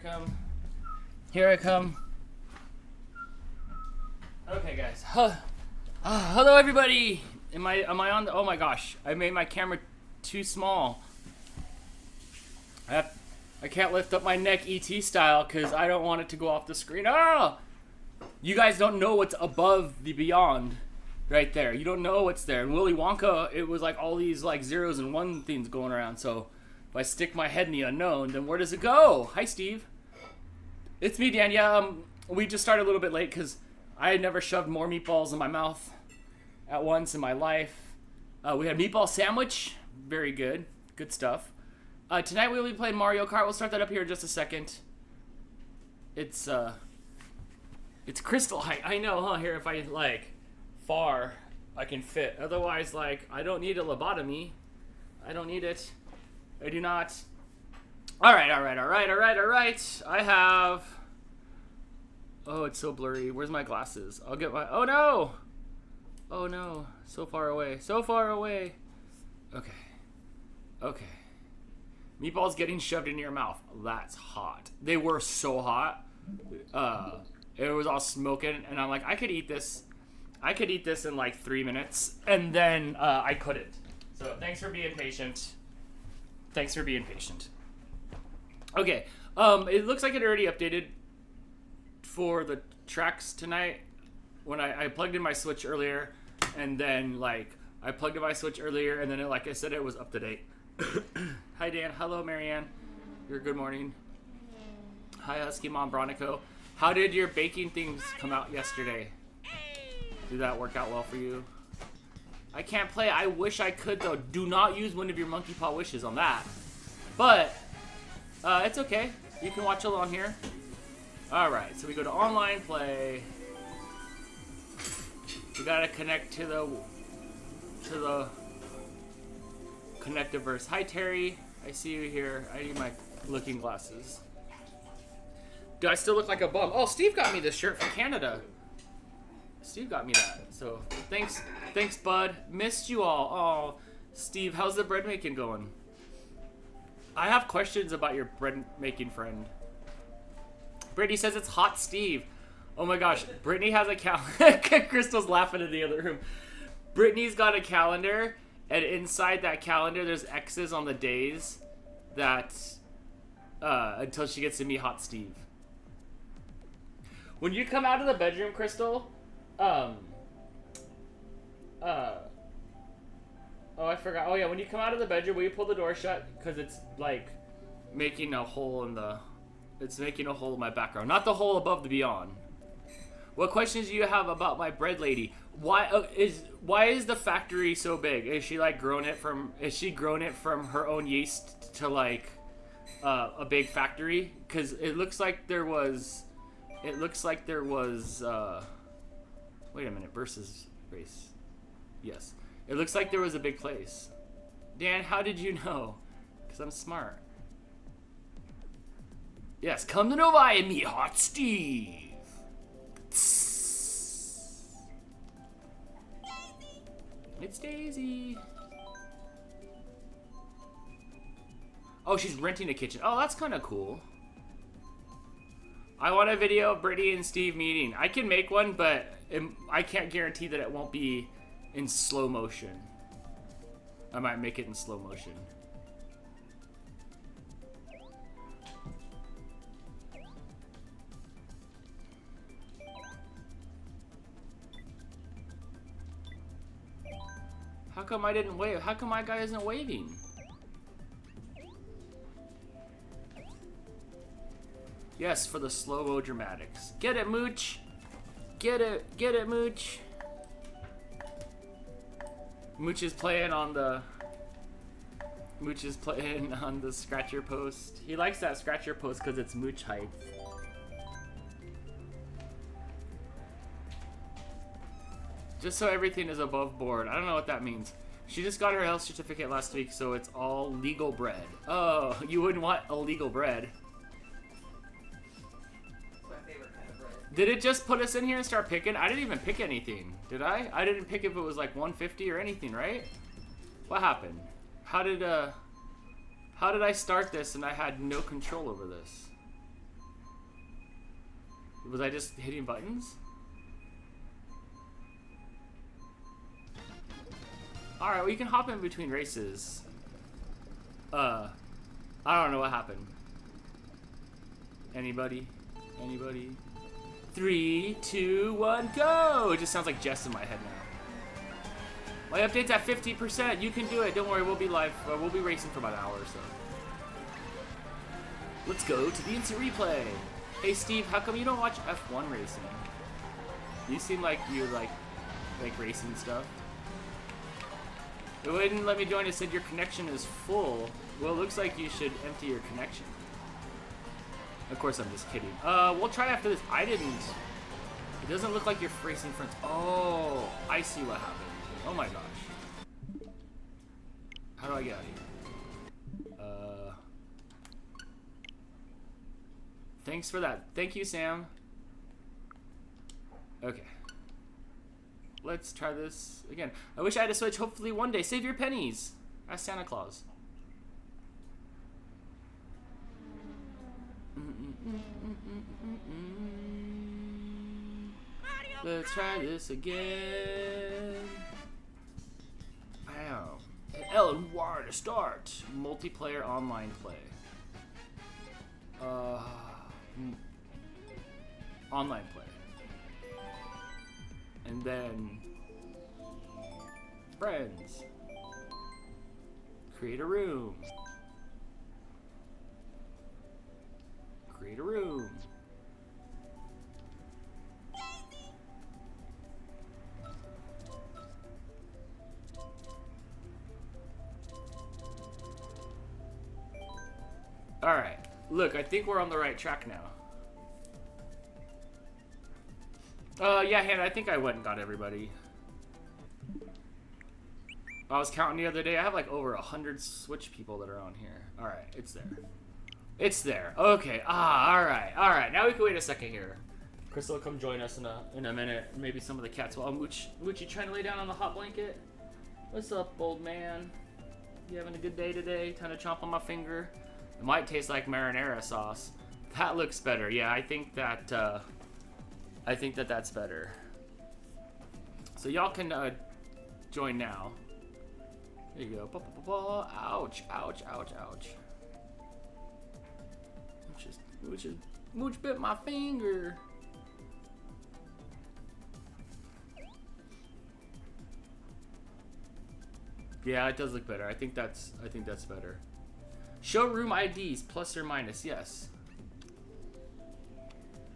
I come. Here I come. Okay, guys. Hello, everybody. Am I on? Oh my gosh! I made my camera too small. I can't lift up my neck ET style because I don't want it to go off the screen. Ah! You guys don't know what's above the beyond, right there. You don't know what's there. In Willy Wonka, it was like all these like zeros and one things going around. So if I stick my head in the unknown, then where does it go? Hi, Steve. It's me, Dan. Yeah, we just started a little bit late because I had never shoved more meatballs in my mouth at once in my life. We had meatball sandwich. Very good. Good stuff. Tonight we'll be playing Mario Kart. We'll start that up here in just a second. It's crystal height. I know, huh? Here, if I like far, I can fit. Otherwise, like, I don't need a lobotomy. I don't need it. I do not. All right. I have. Oh, it's so blurry. Where's my glasses? I'll get my. Oh no! Oh no! So far away. So far away. Okay. Meatballs getting shoved into your mouth. That's hot. They were so hot. It was all smoking, and I'm like, I could eat this. I could eat this in like 3 minutes, and then I couldn't. So thanks for being patient. Okay. It looks like it already updated for the tracks tonight. When I plugged in my Switch earlier, and then like I plugged in my Switch earlier, and then it, like I said, it was up to date. Hi Dan. Hello Marianne. Good morning. Hi Husky Mom Bronico. How did your baking things come out yesterday? Did that work out well for you? I can't play. I wish I could though. Do not use one of your monkey paw wishes on that. But it's okay. You can watch along here. All right. So we go to online play. We gotta connect to the Connectiverse. Hi Terry, I see you here. I need my looking glasses. Do I still look like a bum? Oh, Steve got me this shirt from Canada. Steve got me that. So thanks bud. Missed you all. Oh, Steve, how's the bread making going? I have questions about your bread making friend. Brittany says it's hot Steve. Oh my gosh, Brittany has a calendar. Crystal's laughing in the other room. Brittany's got a calendar. And inside that calendar, there's X's on the days that, until she gets to meet Hot Steve. When you come out of the bedroom, Crystal, oh, I forgot. Oh yeah, when you come out of the bedroom, will you pull the door shut? Because it's like making a hole in my background. Not the hole above the beyond. What questions do you have about my bread lady? Why is the factory so big? Is she grown it from her own yeast to like a big factory? Because it looks like there was wait a minute, versus race. Yes. It looks like there was a big place. Dan, how did you know? Because I'm smart. Yes, come to Novi and meet Hot Steve. It's Daisy. Oh, she's renting a kitchen. Oh, that's kind of cool. I want a video of Brittany and Steve meeting. I can make one, but I can't guarantee that it won't be in slow motion. I might make it in slow motion. How come I didn't wave? How come my guy isn't waving? Yes, for the slow-mo dramatics. Get it, Mooch! Get it, Mooch! Mooch is playing on the scratcher post. He likes that scratcher post because it's Mooch height. Just so everything is above board. I don't know what that means. She just got her health certificate last week, so it's all legal bread. Oh, you wouldn't want illegal bread. It's my favorite kind of bread. Did it just put us in here and start picking? I didn't even pick anything. Did I? I didn't pick if it was like 150 or anything, right? What happened? How did I start this and I had no control over this? Was I just hitting buttons? Alright, well you can hop in between races. I don't know what happened. Anybody? Anybody? 3, 2, 1, go! It just sounds like Jess in my head now. My update's at 50%. You can do it. Don't worry, we'll be live. We'll be racing for about an hour or so. Let's go to the instant replay. Hey Steve, how come you don't watch F1 racing? You seem like you like racing stuff. It wouldn't let me join. It said your connection is full. Well, it looks like you should empty your connection. Of course, I'm just kidding. We'll try after this. I didn't. It doesn't look like you're racing friends. Oh, I see what happened. Oh my gosh. How do I get out of here? Thanks for that. Thank you, Sam. Okay. Let's try this again. I wish I had a Switch. Hopefully one day. Save your pennies. Ask Santa Claus. Let's try this again. Wow. Ellen, where to start? Multiplayer online play. Online play. And then friends. Create a room. Create a room. All right. Look, I think we're on the right track now. Yeah, Hannah, I think I went and got everybody. I was counting the other day. I have like over 100 Switch people that are on here. All right, it's there. It's there. Okay. All right. All right. Now we can wait a second here. Crystal will come join us in a minute. Maybe some of the cats will. Mooch, you trying to lay down on the hot blanket? What's up, old man? You having a good day today? Trying to chomp on my finger? It might taste like marinara sauce. That looks better. Yeah, I think that that's better. So y'all can join now. There you go. Ouch, ouch, ouch, ouch. Mooch bit my finger. Yeah, it does look better. I think that's better. Showroom IDs, plus or minus, yes.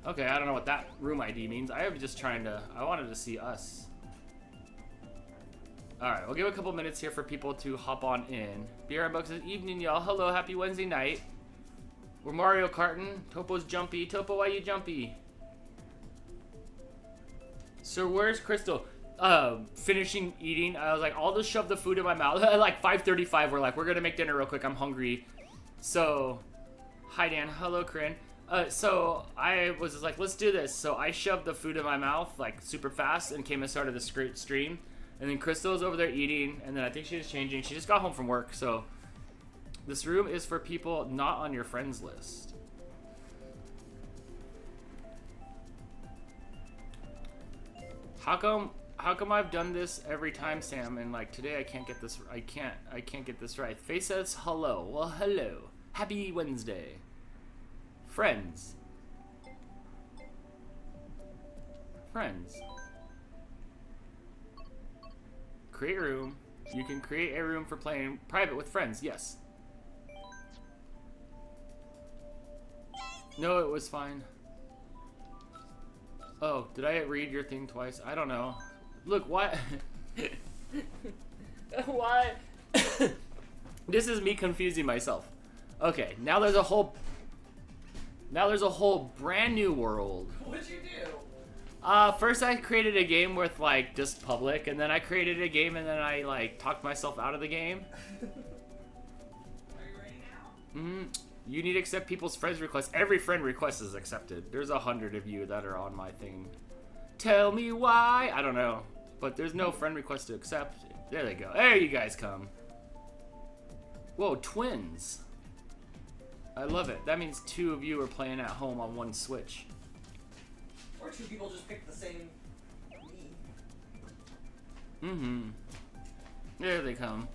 Okay, I don't know what that room ID means. I was just I wanted to see us. Alright, we'll give a couple minutes here for people to hop on in. Beer Unbox says, evening, y'all. Hello, happy Wednesday night. We're Mario Karting. Topo's jumpy. Topo, why you jumpy? So where's Crystal? Finishing eating. I was like, I'll just shove the food in my mouth. At like 5:35, we're like, we're gonna make dinner real quick. I'm hungry. So, hi Dan. Hello, Corinne. So I was just like, let's do this. So I shoved the food in my mouth like super fast and came and started the stream. And then Crystal was over there eating, and then I think she was changing. She just got home from work. So this room is for people not on your friends list. How come I've done this every time, Sam, and like today I can't get this I can't get this right. Faye says hello. Well, hello. Happy Wednesday. Friends. Friends. Create a room. You can create a room for playing private with friends, yes. No, it was fine. Oh, did I read your thing twice? I don't know. Look, why? Why? This is me confusing myself. Okay, now there's a whole brand new world. What'd you do? First I created a game with like just public, and then I created a game, and then I like talked myself out of the game. Are you ready now? Mm-hmm. You need to accept people's friends requests. Every friend request is accepted. There's 100 of you that are on my thing. Tell me why. I don't know. But there's no friend request to accept. There they go. There you guys come. Whoa, twins. I love it. That means 2 of you are playing at home on one Switch. Or two people just pick the same me. Mm-hmm. There they come.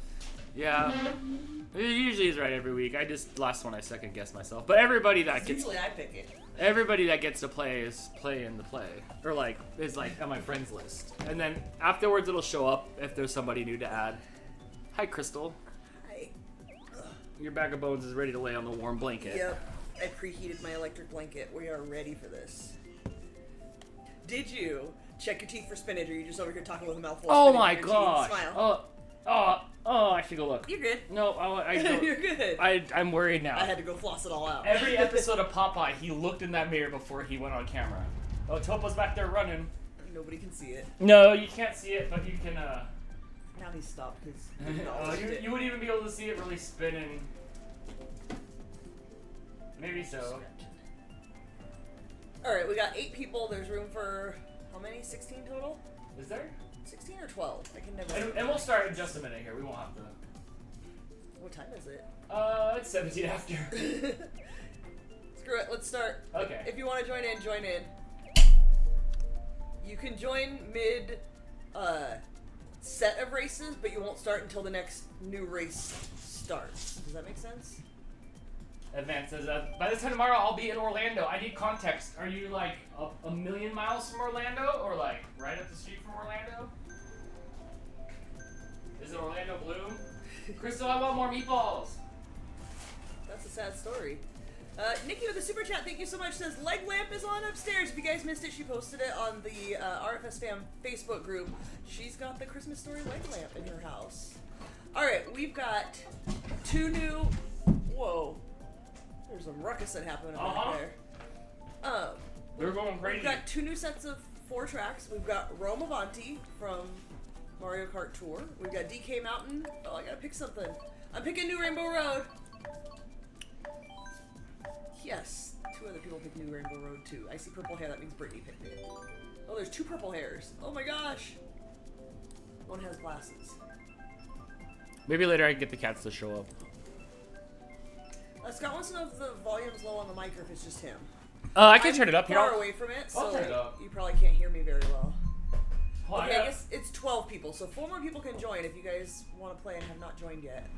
Yeah. It usually is right every week. Last one I second guess myself. But everybody that gets Usually I pick it. everybody that gets to play is playing the play. Or like is like on my friends list. And then afterwards it'll show up if there's somebody new to add. Hi Crystal. Hi. Your bag of bones is ready to lay on the warm blanket. Yep. I preheated my electric blanket. We are ready for this. Did you check your teeth for spinach, or are you just over here talking with a mouthful of Oh spinach my in your teeth? gosh. Smile. I should go look. You're good. No, I don't. You're good. I'm worried now. I had to go floss it all out. Every episode of Popeye, he looked in that mirror before he went on camera. Oh, Topo's back there running. Nobody can see it. No, you can't see it, but you can, Now he's stopped because you wouldn't even be able to see it really spinning. Maybe so. Alright, we got 8 people. There's room for, how many? 16 total? Is there? 16 or 12? I can never... And we'll start in just a minute here. We won't have to. What time is it? It's 17 after. Screw it, let's start. Okay. If you want to join in, join in. You can join mid set of races, but you won't start until the next new race starts. Does that make sense? Advance says, by this time tomorrow, I'll be in Orlando. I need context. Are you like a million miles from Orlando, or like right up the street from Orlando? Is it Orlando Bloom? Crystal, I want more meatballs. That's a sad story. Nikki with the super chat, thank you so much, says leg lamp is on upstairs. If you guys missed it, she posted it on the RFS Dan Facebook group. She's got the Christmas story leg lamp in her house. Alright, we've got 2 new... Whoa. There's some ruckus that happened over there. They're going crazy. We've got 2 new sets of 4 tracks. We've got Rome Avanti from Mario Kart Tour. We've got DK Mountain. Oh, I gotta pick something. I'm picking New Rainbow Road. Yes, 2 other people picked New Rainbow Road too. I see purple hair, that means Brittany picked it. Oh, there's 2 purple hairs. Oh my gosh. One has glasses. Maybe later I can get the cats to show up. Scott wants to know if the volume's low on the mic or if it's just him. I can turn it up I'm here. far away from it, I'll so turn it up. you probably can't hear me very well. Hold on, Okay, I guess it's 12 people, so 4 more people can join if you guys want to play and have not joined yet.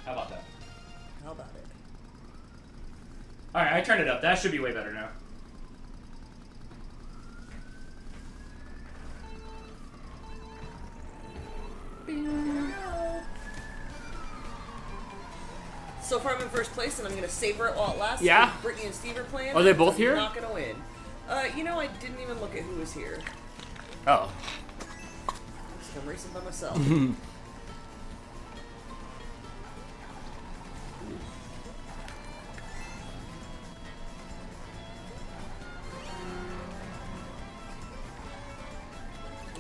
How about that? How about it? Alright, I turned it up. That should be way better now. So far I'm in first place and I'm going to savor it while it lasts. Yeah? Brittany and Steve are playing. Are they both here? I'm not going to win. You know, I didn't even look at who was here. Oh. I'm racing by myself. Is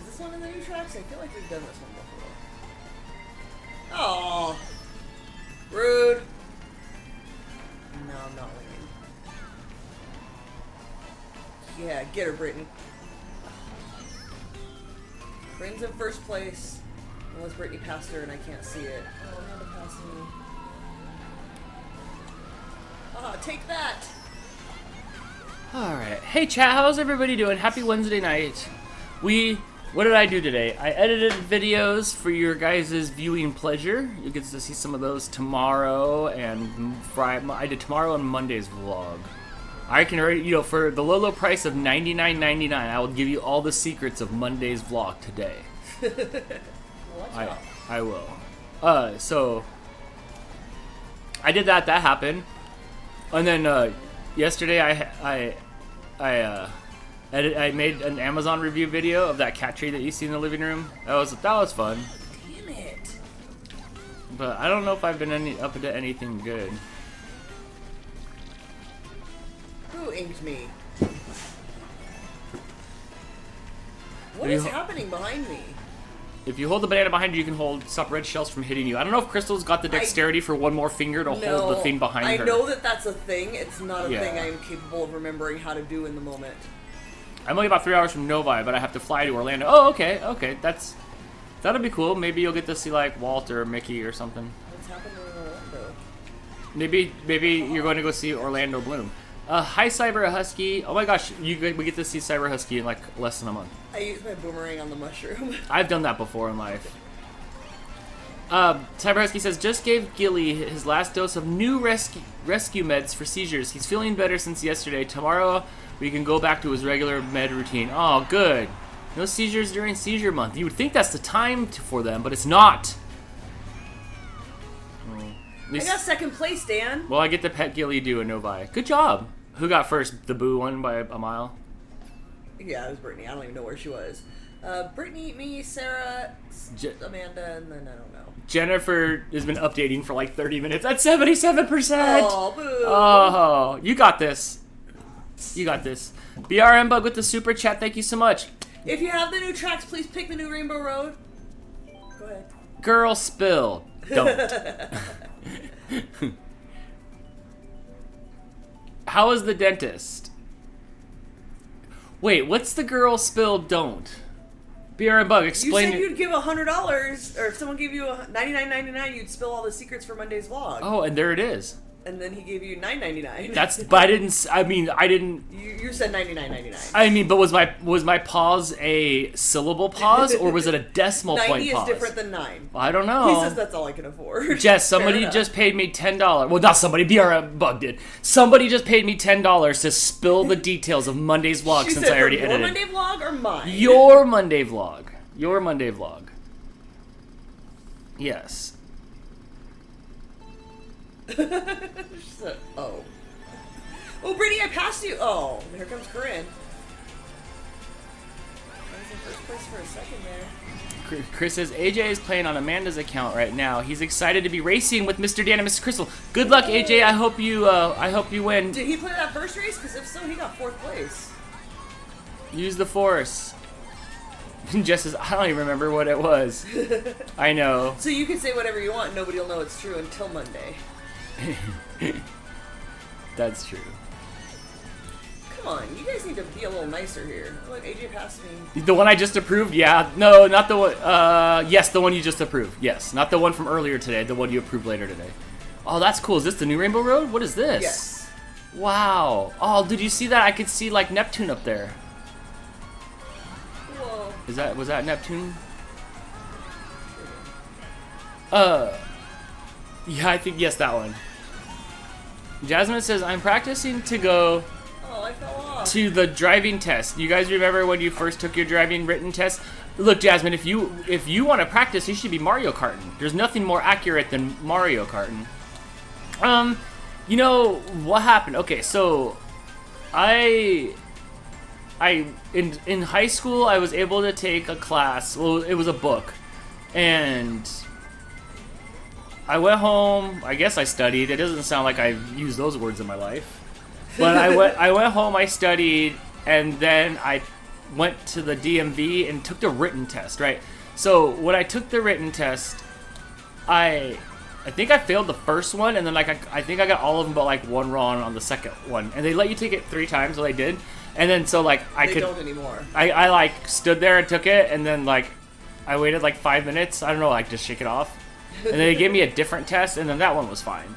this one of the new tracks? I feel like we've done this one before. Oh, rude. No, I'm not winning. Yeah, get her, Brittany. Britain's in first place. Unless Brittany passed her and I can't see it. Oh, Amanda passed me. Ah, take that! Alright. Hey chat, how's everybody doing? Happy Wednesday night. What did I do today? I edited videos for your guys' viewing pleasure. You get to see some of those tomorrow and Friday. I did tomorrow and Monday's vlog. I can already, for the low price of $99.99, I will give you all the secrets of Monday's vlog today. I will. So I did that. That happened, and then yesterday I made an Amazon review video of that cat tree that you see in the living room. That was fun. Damn it! But I don't know if I've been up to anything good. Who inked me? What is happening behind me? If you hold the banana behind you, you can stop red shells from hitting you. I don't know if Crystal's got the dexterity for one more finger to hold the thing behind her. I know that that's a thing. It's not a Yeah. thing I am capable of remembering how to do in the moment. I'm only about 3 hours from Novi, but I have to fly to Orlando. Oh, okay. That'll be cool. Maybe you'll get to see like Walt or Mickey or something. What's happening in Orlando? Maybe you're going to go see Orlando Bloom. Hi, Cyber Husky. Oh my gosh, we get to see Cyber Husky in like less than a month. I used my boomerang on the mushroom. I've done that before in life. Cyber Husky says, just gave Gilly his last dose of new rescue meds for seizures. He's feeling better since yesterday. Tomorrow, we can go back to his regular med routine. Oh, good. No seizures during seizure month. You would think that's the time for them, but it's not. I got second place, Dan. Well, I get to pet Gilly do a Novi. Good job. Who got first? The Boo one by a mile? Yeah, it was Brittany. I don't even know where she was. Brittany, me, Sarah, Amanda, and then I don't know. Jennifer has been updating for like 30 minutes. That's 77%. Oh, boo. Oh, you got this. You got this. BRM Bug with the super chat. Thank you so much. If you have the new tracks, please pick the new Rainbow Road. Go ahead. Girl spill. Don't. How is the dentist? Wait, what's the girl spill don't? BRM Bug, explain You said it. you'd give $100, or if someone gave you $99.99, you'd spill all the secrets for Monday's vlog. Oh, and there it is. And then he gave you $9.99. That's, but I didn't. You said $99.99. I mean, but was my pause a syllable pause or was it a decimal point 90 pause? is different than 9. I don't know. He says that's all I can afford. Jess, somebody just paid me $10. Well, not somebody. BRM Bug did. Somebody just paid me $10 to spill the details of Monday's vlog since I already edited. Your Monday vlog or mine? Your Monday vlog. Your Monday vlog. Yes. Oh, Brittany, I passed you. Oh, here comes Corinne. I was in first place for a second there. Chris says AJ is playing on Amanda's account right now. He's excited to be racing with Mr. Dan and Mr. Crystal. Good luck, AJ. I hope you win. Did he play that first race? Because if so, he got 4th place. Use the force. Jess says, I don't even remember what it was. I know. So you can say whatever you want. Nobody will know it's true until Monday. That's true. Come on, you guys need to be a little nicer here. Look, AJ passed me. The one I just approved? Yeah. No, not the one. Yes, the one you just approved. Yes, not the one from earlier today. The one you approved later today. Oh, that's cool. Is this the new Rainbow Road? What is this? Yes. Wow. Oh, did you see that? I could see like Neptune up there. Whoa. Was that Neptune? Yeah, I think yes, that one. Jasmine says, I'm practicing to go Oh, I fell off. to the driving test. You guys remember when you first took your driving written test? Look, Jasmine, if you want to practice, you should be Mario Karting. There's nothing more accurate than Mario Karting. You know what happened? Okay, so in high school I was able to take a class. Well, it was a book, and I went home. I guess I studied. It doesn't sound like I've used those words in my life. But I went home, I studied, and then I went to the DMV and took the written test, right? So when I took the written test, I think I failed the first one, and then like I think I got all of them but like one wrong on the second one. And they let you take it 3 times, so I did. And then so like They don't anymore. I like stood there and took it, and then like I waited like 5 minutes. I don't know, like just shake it off. And then they gave me a different test, and then that one was fine.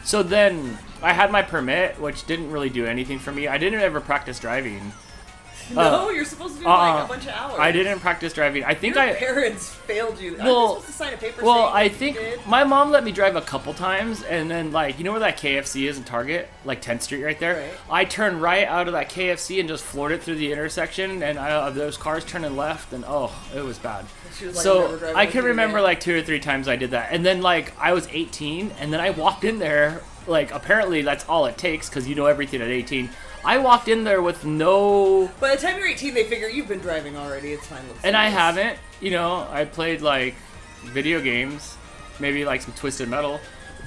So then I had my permit, which didn't really do anything for me. I didn't ever practice driving. No, you're supposed to do like a bunch of hours. I didn't practice driving. I think Your parents failed you. Well, Aren't you supposed to sign a paper well, saying I that you think did? my mom let me drive a couple times, and then like you know where that KFC is in Target, like 10th Street right there. Right. I turned right out of that KFC and just floored it through the intersection, and those cars turning left, and oh, it was bad. She was like, So "Never drive I with can you remember again." like 2 or 3 times I did that, and then like I was 18, and then I walked in there. Like apparently that's all it takes because you know everything at 18. I walked in there with no. By the time you're 18, they figure you've been driving already. It's fine. Let's And do I this. haven't. You know, I played like video games, maybe like some Twisted Metal.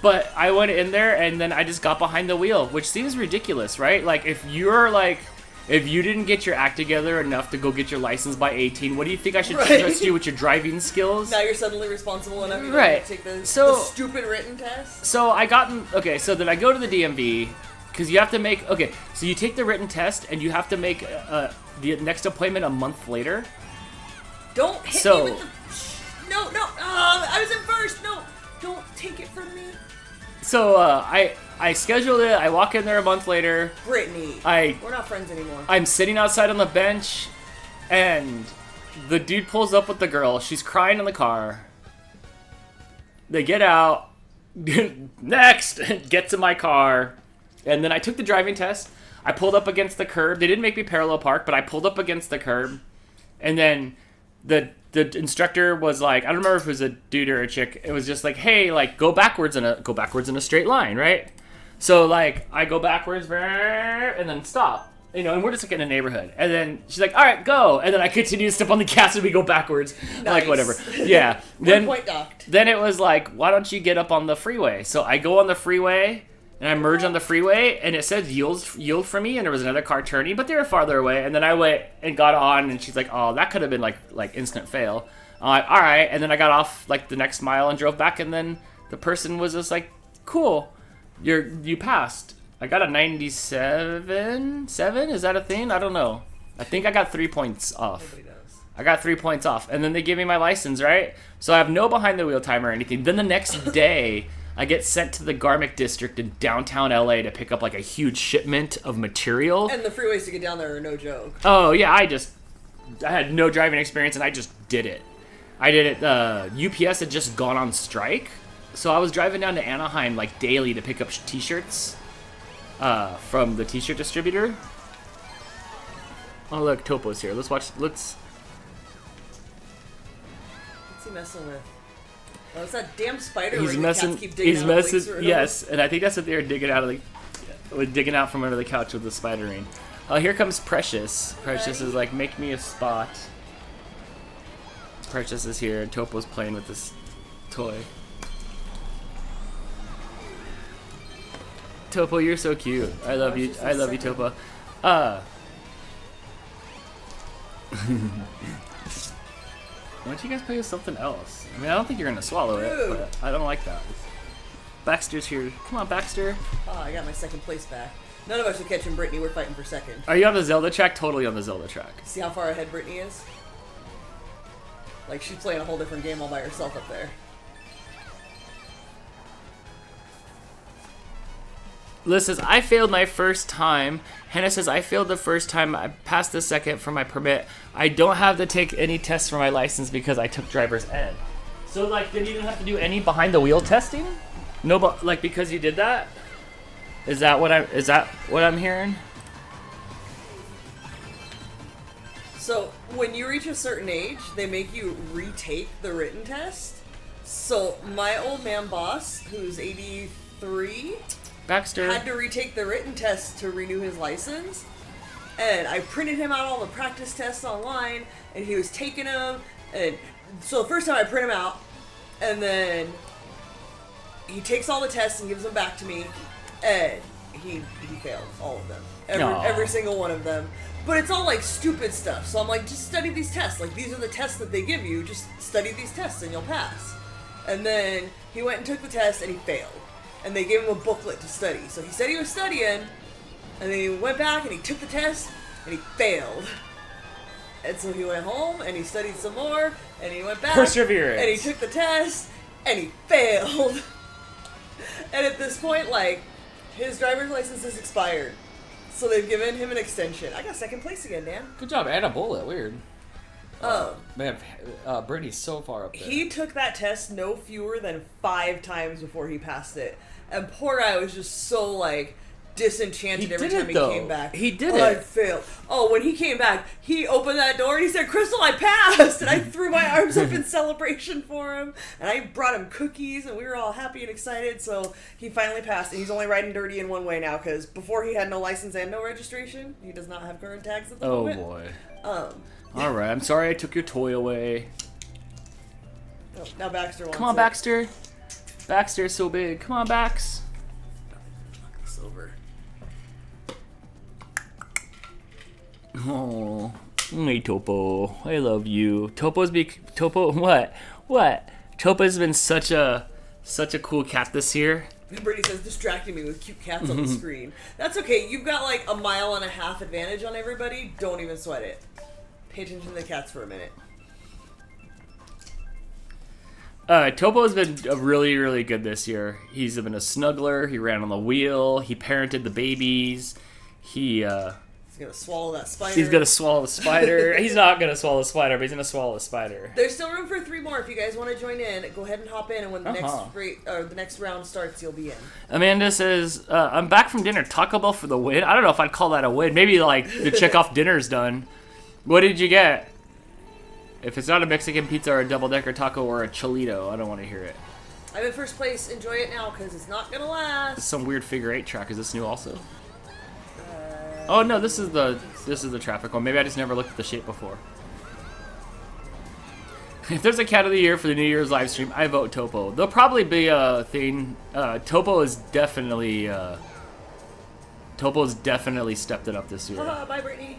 But I went in there and then I just got behind the wheel, which seems ridiculous, right? Like if you didn't get your act together enough to go get your license by 18, what do you think I should trust you with your driving skills? Now you're suddenly responsible enough Right. to take the stupid written test. So I got okay. So then I go to the DMV because you have to make So you take the written test and you have to make the next appointment a month later. Don't hit me with the. No. I was in first. No, don't take it from me. So I scheduled it. I walk in there a month later. Brittany. We're not friends anymore. I'm sitting outside on the bench, and the dude pulls up with the girl. She's crying in the car. They get out. Next! Get to my car. And then I took the driving test. I pulled up against the curb. They didn't make me parallel park, but I pulled up against the curb. And then the instructor was like, I don't remember if it was a dude or a chick. It was just like, hey, like go backwards in a straight line, right? So like I go backwards and then stop. You know, and we're just like in a neighborhood. And then she's like, all right, go. And then I continue to step on the gas and we go backwards. Nice. Like whatever. Yeah. One point docked. Then it was like, why don't you get up on the freeway? So I go on the freeway and I merge on the freeway and it said yield for me, and there was another car turning, but they were farther away. And then I went and got on and she's like, oh, that could have been like instant fail. I'm like, all right. And then I got off like the next mile and drove back, and then the person was just like, cool, you passed. I got a 97.7. Is that a thing? I don't know. I think I got 3 points off. Nobody knows. I got 3 points off. And then they give me my license, right? So I have no behind the wheel time or anything. Then the next day, I get sent to the Garmick district in downtown LA to pick up like a huge shipment of material. And the freeways to get down there are no joke. Oh, yeah. I had no driving experience and I just did it. I did it. UPS had just gone on strike. So I was driving down to Anaheim like daily to pick up t-shirts. From the t-shirt distributor. Oh look, Topo's here. What's he messing with? Oh, it's that damn spider he's ring messing. The cats keep digging He's out messing. Yes, and I think that's what they were digging out from under the couch with the spider ring. Oh, here comes Precious. Precious is like, make me a spot. Precious is here, and Topo's playing with this toy. Topo, you're so cute. I love you. I love you, Topo. Why don't you guys play with something else? I mean, I don't think you're gonna swallow it, but I don't like that. Baxter's here. Come on, Baxter. Oh, I got my second place back. None of us are catching Brittany. We're fighting for second. Are you on the Zelda track? Totally on the Zelda track. See how far ahead Brittany is? Like, she's playing a whole different game all by herself up there. Liz says, I failed my first time. Hannah says, I failed the first time. I passed the second for my permit. I don't have to take any tests for my license because I took driver's ed. So, like, did you even have to do any behind the wheel testing? No, but like because you did that? Is that what I'm hearing? So, when you reach a certain age, they make you retake the written test. So, my old man boss, who's 83... Baxter had to retake the written test to renew his license, and I printed him out all the practice tests online, and he was taking them, and so the first time I print him out, and then he takes all the tests and gives them back to me, and he failed all of them, every single one of them, but it's all like stupid stuff, so I'm like, just study these tests, like these are the tests that they give you, just study these tests and you'll pass. And then he went and took the test and he failed. And they gave him a booklet to study. So he said he was studying, and then he went back and he took the test, and he failed. And so he went home, and he studied some more, and he went back. Perseverance. And he took the test, and he failed. And at this point, like, his driver's license is expired. So they've given him an extension. I got second place again, Dan. Good job, and a bullet. Weird. Man, Brittany's so far up there. He took that test no fewer than 5 times before he passed it. And poor guy was just so, like, disenchanted every time he came back. He did I it. failed. Oh, when he came back, he opened that door and he said, Crystal, I passed! And I threw my arms up in celebration for him. And I brought him cookies, and we were all happy and excited. So he finally passed. And he's only riding dirty in one way now, because before he had no license and no registration. He does not have current tags at the moment. Oh, boy. Alright, I'm sorry I took your toy away. Oh, now Baxter wants Come on, it. Baxter. Baxter's so big. Come on, Bax. Knock this over. Oh, hey Topo, I love you. Topo, what? Topo's been such a cool cat this year. Brittany says, distracting me with cute cats on the screen. That's okay. You've got like a 1.5 mile advantage on everybody. Don't even sweat it. Pay attention to the cats for a minute. Topo's been really, really good this year. He's been a snuggler. He ran on the wheel. He parented the babies. He's gonna swallow that spider. He's gonna swallow the spider. He's not gonna swallow the spider, but he's gonna swallow the spider. There's still room for 3 more. If you guys want to join in, go ahead and hop in, and when the next round starts, you'll be in. Amanda says, "I'm back from dinner. Taco Bell for the win." I don't know if I'd call that a win. Maybe like the check off dinner's done. What did you get? If it's not a Mexican pizza or a double-decker taco or a cholito, I don't want to hear it. I'm in first place. Enjoy it now, because it's not gonna last. Some weird figure 8 track. Is this new also? Oh no, this is the traffic one. Maybe I just never looked at the shape before. If there's a cat of the year for the New Year's live stream, I vote Topo. There'll probably be a thing. Topo is definitely Topo's definitely stepped it up this year. Bye, Brittany.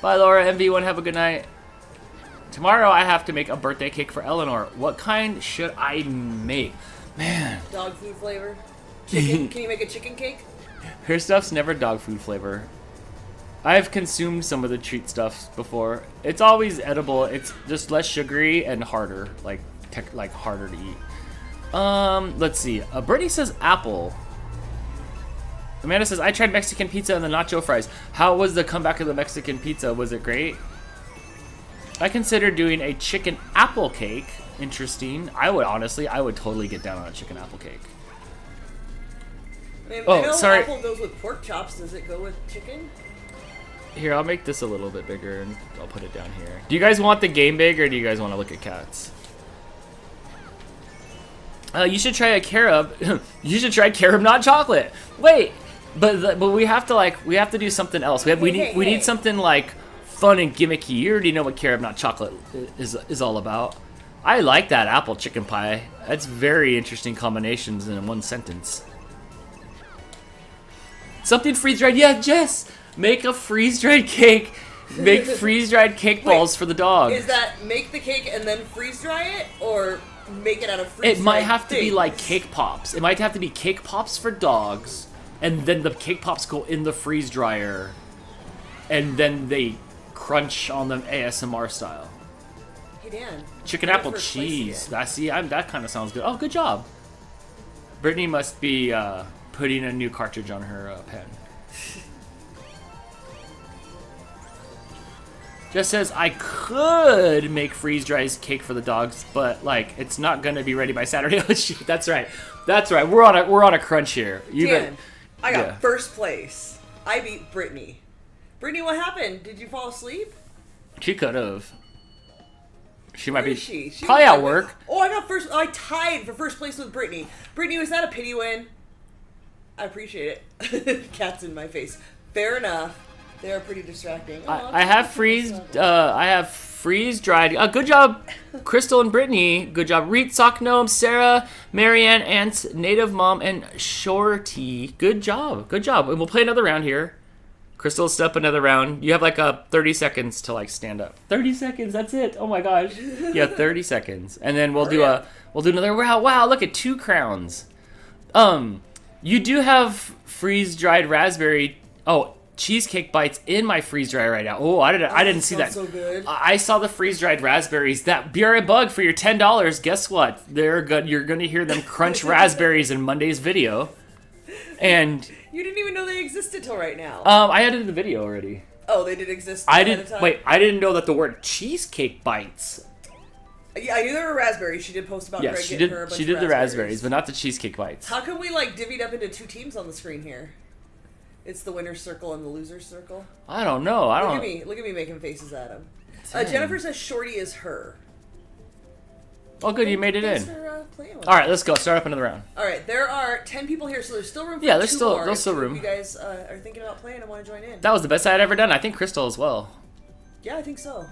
Bye, Laura. MV1, have a good night. Tomorrow I have to make a birthday cake for Eleanor. What kind should I make? Man. Dog food flavor. Chicken. Can you make a chicken cake? Her stuff's never dog food flavor. I've consumed some of the treat stuff before. It's always edible. It's just less sugary and harder, like harder to eat. Let's see. Brittany says apple. Amanda says, I tried Mexican pizza and the nacho fries. How was the comeback of the Mexican pizza? Was it great? I considered doing a chicken apple cake. Interesting. I would totally get down on a chicken apple cake. I know sorry. apple goes with pork chops. Does it go with chicken? Here, I'll make this a little bit bigger and I'll put it down here. Do you guys want the game big or do you guys want to look at cats? You should try a carob. You should try carob, not chocolate. Wait, but we have to do something else. We need something like fun and gimmicky. You already know what carob, not chocolate is all about. I like that apple chicken pie. That's very interesting combinations in one sentence. Something freeze-dried. Yeah, Jess, make a freeze-dried cake. Make freeze-dried cake balls for the dog. Is that make the cake and then freeze-dry it, or make it out of freeze-dried It might have to be like cake pops. It might have to be cake pops for dogs, and then the cake pops go in the freeze dryer, and then they crunch on them ASMR style. Hey Dan. Chicken apple cheese. That kind of sounds good. Oh, good job. Brittany must be putting a new cartridge on her pen. Just says I could make freeze-dried cake for the dogs, but like it's not gonna be ready by Saturday. Oh shit, that's right. We're on a crunch here. I got first place. I beat Brittany. Brittany, what happened? Did you fall asleep? She could have. She might Where be. is she? Probably at work. I tied for first place with Brittany. Brittany, was that a pity win? I appreciate it. Cat's in my face. Fair enough. They are pretty distracting. I have freeze-dried. Good job, Crystal and Brittany. Good job, Reet, Sock Gnome, Sarah, Marianne, Ant, Native Mom, and Shorty. Good job. And we'll play another round here. Crystal, step another round. You have like 30 seconds to like stand up. 30 seconds. That's it. Oh my gosh. Yeah, 30 seconds, and then we'll do another round. Wow, look at 2 crowns. You do have freeze-dried raspberry. Oh. Cheesecake bites in my freeze dryer right now. Oh, I didn't see that. So good. I saw the freeze dried raspberries. That BRA bug for your $10. Guess what? They're good. You're gonna hear them crunch raspberries in Monday's video. And you didn't even know they existed till right now. I edited the video already. Oh, they did exist. I didn't know that the word cheesecake bites. Yeah, I knew there were raspberries. She did post about Yes, Greg she getting did. her a bunch She did of the raspberries, but not the cheesecake bites. How come we like divvied up into 2 teams on the screen here? It's the winner's circle and the loser's circle. I don't know. Look at me making faces at him. Jennifer says Shorty is her. Oh, good. You made it in. All right, let's go. Start up another round. All right, there are 10 people here, so there's still room for there's 2 more. There's still room. If you guys are thinking about playing and want to join in. That was the best I had ever done. I think Crystal as well. Yeah, I think so.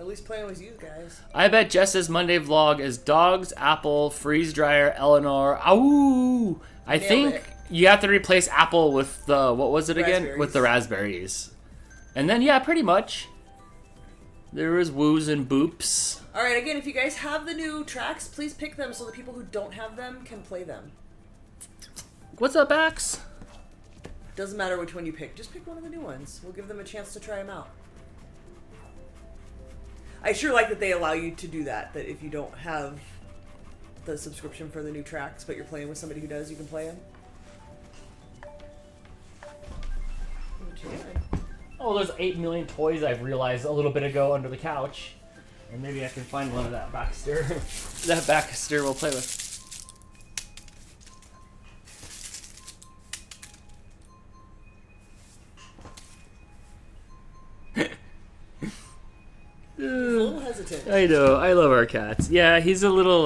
At least playing with you guys. I bet Jess's Monday vlog is dogs, apple, freeze dryer, Eleanor. Ow! I think you have to replace apple with the, what was it again? With the raspberries. And then, yeah, pretty much. There is woos and boops. Alright, again, if you guys have the new tracks, please pick them so the people who don't have them can play them. What's up, Axe? Doesn't matter which one you pick. Just pick one of the new ones. We'll give them a chance to try them out. I sure like that they allow you to do that. That if you don't have the subscription for the new tracks, but you're playing with somebody who does, you can play them. What you doing? Oh, there's 8 million toys I've realized a little bit ago under the couch. And maybe I can find one of that Baxter. That Baxter we'll play with. He's a little hesitant. I know. I love our cats. Yeah, he's a little,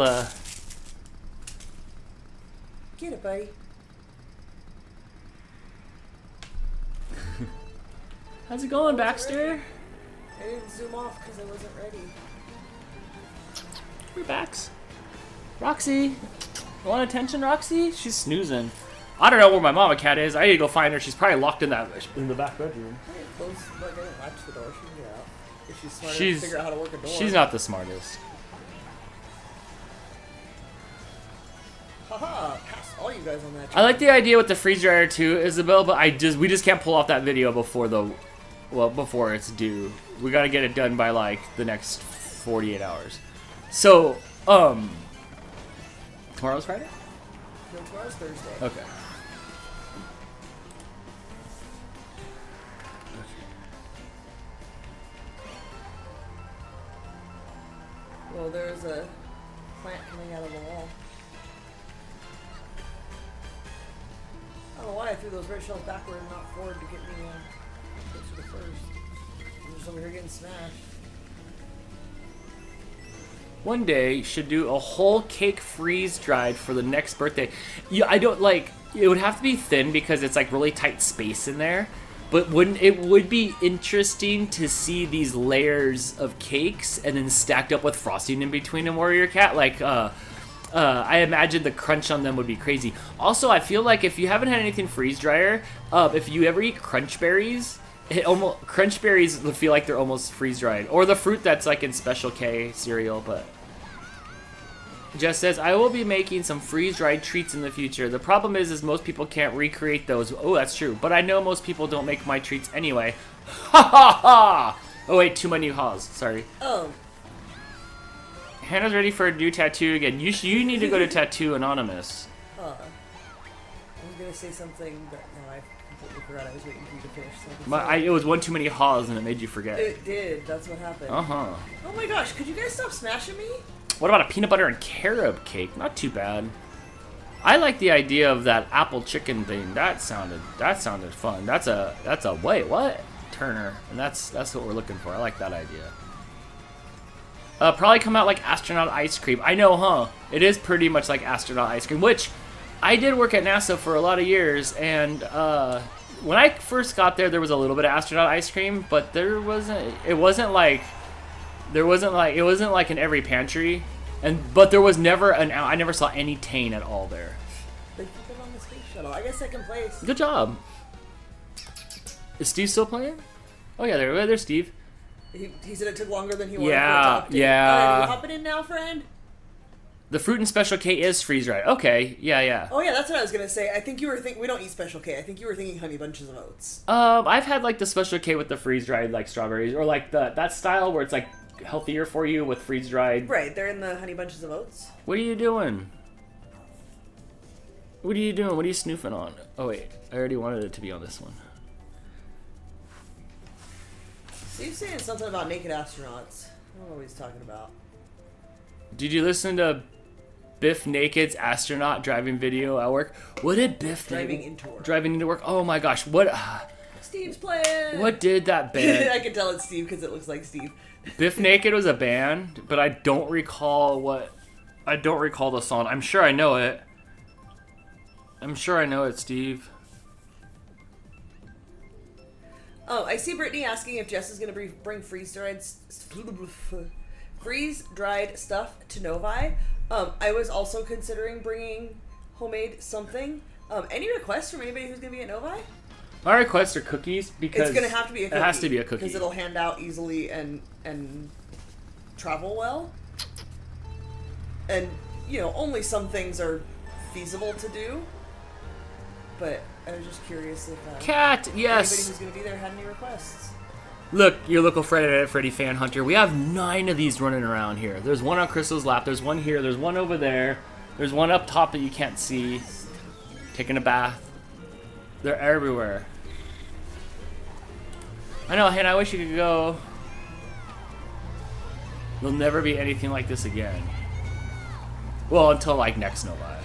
Get it, buddy. How's it going, Baxter? I didn't zoom off because I wasn't ready. We're Bax. Roxy. Want attention, Roxy? She's snoozing. I don't know where my mama cat is. I need to go find her. She's probably locked in the back bedroom. Close, like, I didn't latch the door. She can get out. If she's smart enough She's to figure out how to work a door. She's not the smartest. Haha, pass all you guys on that. I like the idea with the freeze dryer too, Isabel, but we just can't pull off that video before it's due. We got to get it done by like the next 48 hours. So, tomorrow's Friday? No, tomorrow's Thursday. Okay. Well, there's a plant coming out of the wall. I don't know why I threw those red shells backward and not forward to get me closer to first. I'm just over here getting smashed. One day should do a whole cake freeze dried for the next birthday. Yeah, I don't like. It would have to be thin because it's like really tight space in there. But it would be interesting to see these layers of cakes and then stacked up with frosting in between them, Warrior Cat. Like, I imagine the crunch on them would be crazy. Also, I feel like if you haven't had anything freeze dryer, if you ever eat crunch berries, crunch berries would feel like they're almost freeze dried, or the fruit that's like in Special K cereal. But Jess says, I will be making some freeze-dried treats in the future. The problem is most people can't recreate those. Oh, that's true. But I know most people don't make my treats anyway. Ha ha ha! Oh wait, too many haws. Sorry. Oh. Hannah's ready for a new tattoo again. You need to go to Tattoo Anonymous. I was gonna say something, but no, I completely forgot. I was waiting for you to finish. So It was one too many haws and it made you forget. It did. That's what happened. Uh-huh. Oh my gosh! Could you guys stop smashing me? What about a peanut butter and carob cake? Not too bad. I like the idea of that apple chicken thing. That sounded fun. That's a wait, what? Turner. And that's what we're looking for. I like that idea. Probably come out like astronaut ice cream. I know, huh? It is pretty much like astronaut ice cream, which I did work at NASA for a lot of years, and when I first got there was a little bit of astronaut ice cream, but it wasn't like in every pantry, but there was never I never saw any Tane at all there. They keep it on the space shuttle. I guess second place. Good job. Is Steve still playing? Oh yeah, there's Steve. He said it took longer than he wanted. Yeah, for it to yeah. Alright, are you hopping in now, friend? The fruit and Special K is freeze dried. Okay, yeah. Oh yeah, that's what I was gonna say. I think you were thinking we don't eat Special K. I think you were thinking Honey Bunches of Oats. I've had like the Special K with the freeze dried like strawberries, or like that style where it's like healthier for you with freeze dried. Right, they're in the Honey Bunches of Oats. What are you doing? What are you snoofing on? Oh wait, I already wanted it to be on this one. Steve's saying something about naked astronauts. I don't know what he's talking about. Did you listen to Biff Naked's astronaut driving video at work? What did Biff Driving into work. Driving into work? Oh my gosh, what? Steve's playing. What did that band? I can tell it's Steve because it looks like Steve. Biff Naked was a band, but I don't recall the song. I'm sure I know it. Steve. Oh, I see Brittany asking if Jess is going to bring freeze-dried stuff to Novi. I was also considering bringing homemade something. Any requests from anybody who's going to be at Novi? My requests are cookies because it's going to have to be a cookie. It has to be a cookie because it'll hand out easily and travel well. And only some things are feasible to do. But I was just curious if Cat, yes. anybody who's going to be there had any requests. Look, your local Freddy fan hunter. We have 9 of these running around here. There's one on Crystal's lap. There's one here. There's one over there. There's one up top that you can't see. Taking a bath. They're everywhere. I know, Hannah, I wish you could go. There'll never be anything like this again. Well, until like next Nova.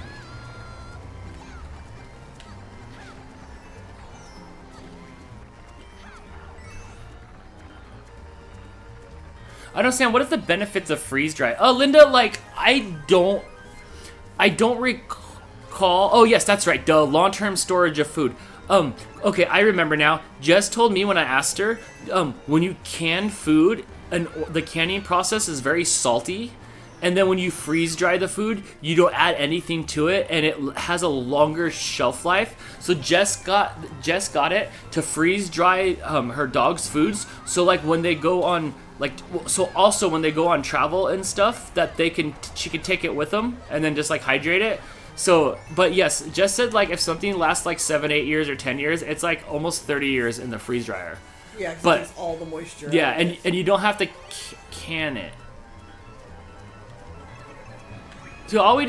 I don't understand. What is the benefits of freeze dry? Oh, Linda, like I don't recall. Oh, yes, that's right. The long-term storage of food. Okay, I remember now. Jess told me when I asked her, when you can food, and the canning process is very salty, and then when you freeze dry the food, you don't add anything to it, and it has a longer shelf life. So Jess got it to freeze dry her dog's foods. So like when they go on so when they go on travel and stuff, that she can take it with them and then just like hydrate it. So, but yes, Jess said like if something lasts like 7, 8 years or 10 years, it's like almost 30 years in the freeze dryer. Yeah, because it takes all the moisture. Yeah, and you don't have to can it. So all we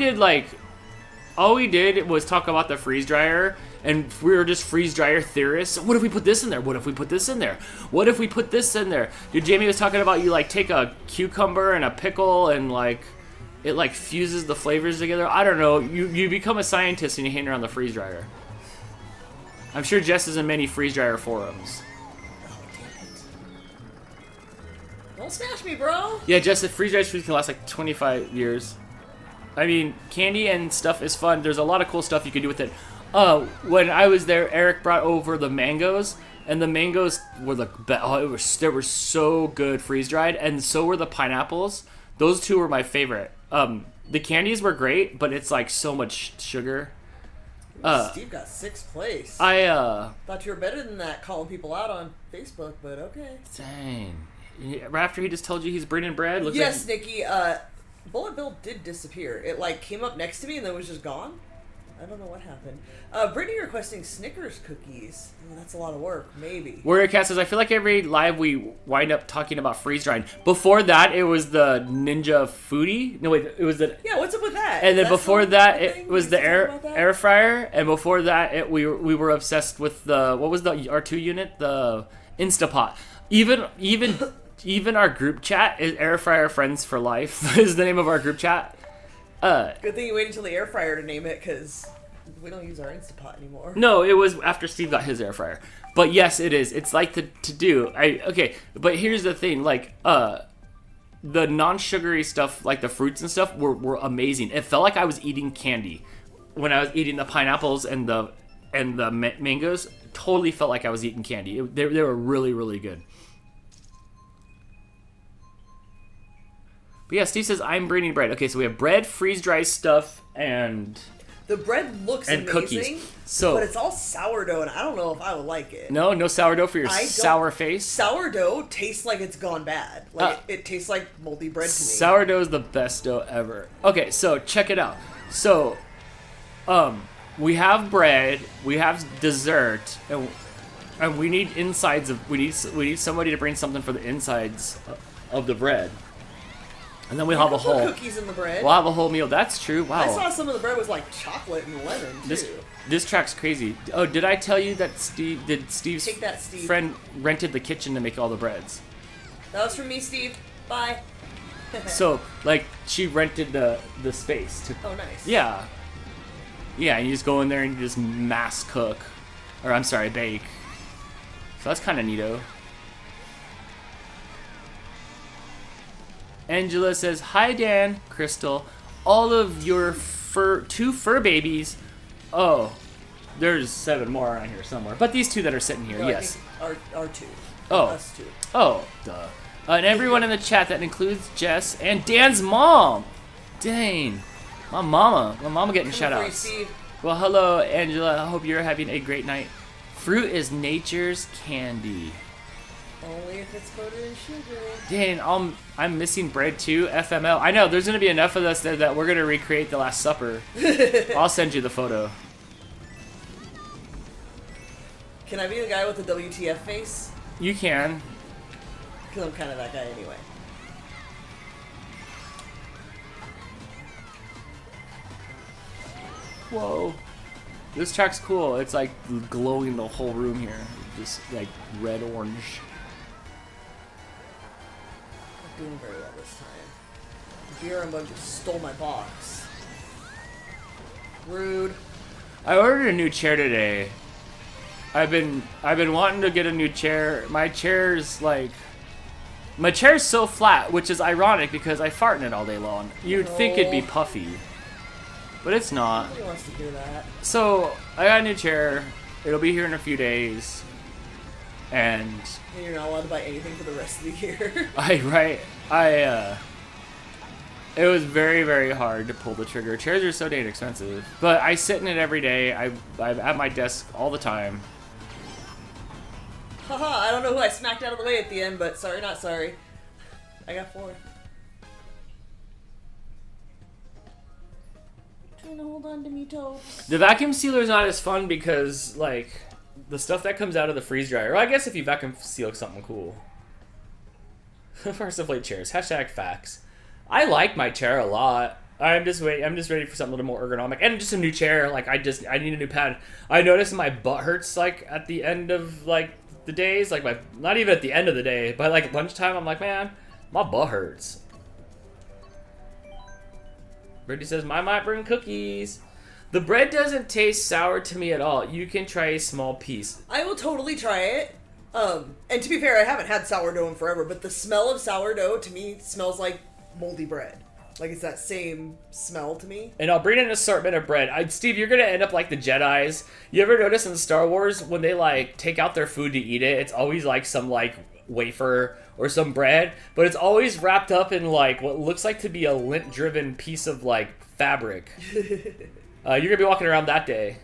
did was talk about the freeze dryer, and we were just freeze dryer theorists. What if we put this in there? What if we put this in there? What if we put this in there? Dude, Jamie was talking about you like take a cucumber and a pickle and like it like fuses the flavors together. I don't know. You become a scientist and you hang around the freeze dryer. I'm sure Jess is in many freeze dryer forums. Don't smash me, bro. Yeah, Jess, the freeze dried food can last like 25 years. I mean, candy and stuff is fun. There's a lot of cool stuff you can do with it. When I was there, Eric brought over the mangoes, and the mangoes were the best. Oh, they were so good freeze dried, and so were the pineapples. Those two were my favorite. The candies were great, but it's like so much sugar. Steve got 6th place. I thought you were better than that, calling people out on Facebook, but okay. Dang. Right after he just told you he's breeding bread. Yes, Nikki. Bullet Bill did disappear. It like came up next to me and then was just gone. I don't know what happened. Brittany requesting Snickers cookies. Oh, that's a lot of work. Maybe. Warrior Cat says, I feel like every live we wind up talking about freeze drying. Before that, it was the Ninja Foodie. No, wait, it was the... Yeah, what's up with that? And then before that, it was the air fryer. And before that, we were obsessed with the... What was the R2 unit? The Instapot. Even our group chat is Air Fryer Friends for Life is the name of our group chat. Good thing you waited until the air fryer to name it, because we don't use our Instapot anymore. No, it was after Steve got his air fryer. But yes, it is. It's like the to-do. Okay, but here's the thing. Like, the non-sugary stuff, like the fruits and stuff, were amazing. It felt like I was eating candy. When I was eating the pineapples and the mangoes, totally felt like I was eating candy. They were really, really good. But yeah, Steve says, I'm breeding bread. Okay, so we have bread, freeze-dry stuff, and... The bread looks amazing, cookies. But it's all sourdough, and I don't know if I would like it. No sourdough for your sour face? Sourdough tastes like it's gone bad. Like, it tastes like moldy bread to me. Sourdough is the best dough ever. Okay, so check it out. So, we have bread, we have dessert, and we need insides of... We need somebody to bring something for the insides of the bread. And then we'll have a whole cookies in the bread. We'll have a whole meal. That's true. Wow. I saw some of the bread was like chocolate and lemon too. This track's crazy. Oh, did I tell you that Steve's Take that, Steve. friend rented the kitchen to make all the breads? That was from me, Steve. Bye. So, like, she rented the space to. Oh, nice. Yeah. Yeah, and you just go in there and you just mass cook, or I'm sorry, bake. So that's kind of neato. Angela says, hi Dan, Crystal, all of your two fur babies. Oh, there's 7 more around here somewhere. But these 2 that are sitting here, no, yes. Our 2. Oh. Us 2. Oh, duh. And everyone in the chat, that includes Jess and Dan's mom. Dang. My mama getting shout outs. Well, hello, Angela. I hope you're having a great night. Fruit is nature's candy. Only if it's coated in sugar. Dang, I'm missing bread too. FML. I know, there's going to be enough of us there that we're going to recreate the Last Supper. I'll send you the photo. Can I be the guy with the WTF face? You can. Because I'm kind of that guy anyway. Whoa. This track's cool. It's like glowing the whole room here. Just like red orange. Not doing very well this time. Beer and Bug just stole my box. Rude. I ordered a new chair today. I've been wanting to get a new chair. My chair's so flat, which is ironic because I fart in it all day long. You'd think it'd be puffy, but it's not. Nobody wants to hear that. So I got a new chair. It'll be here in a few days, and And you're not allowed to buy anything for the rest of the year. It was very, very hard to pull the trigger. Chairs are so dang expensive, but I sit in it every day. I'm at my desk all the time. Haha, I don't know who I smacked out of the way at the end, but sorry, not sorry. I got 4. Trying to hold on to me toes. The vacuum sealer is not as fun because, like, the stuff that comes out of the freeze dryer. Well, I guess if you vacuum seal something cool. First of chairs. Hashtag facts. I like my chair a lot. I'm just ready for something a little more ergonomic and just a new chair. Like I need a new pad. I noticed my butt hurts like at the end of like the days. Like not even at the end of the day, but like lunchtime. I'm like, man, my butt hurts. Brittany says, I might bring cookies. The bread doesn't taste sour to me at all. You can try a small piece. I will totally try it. And to be fair, I haven't had sourdough in forever, but the smell of sourdough to me smells like moldy bread. Like it's that same smell to me. And I'll bring an assortment of bread. Steve, you're gonna end up like the Jedis. You ever notice in Star Wars when they like take out their food to eat it, it's always like some like wafer or some bread, but it's always wrapped up in like what looks like to be a lint-driven piece of like fabric. You're gonna be walking around that day.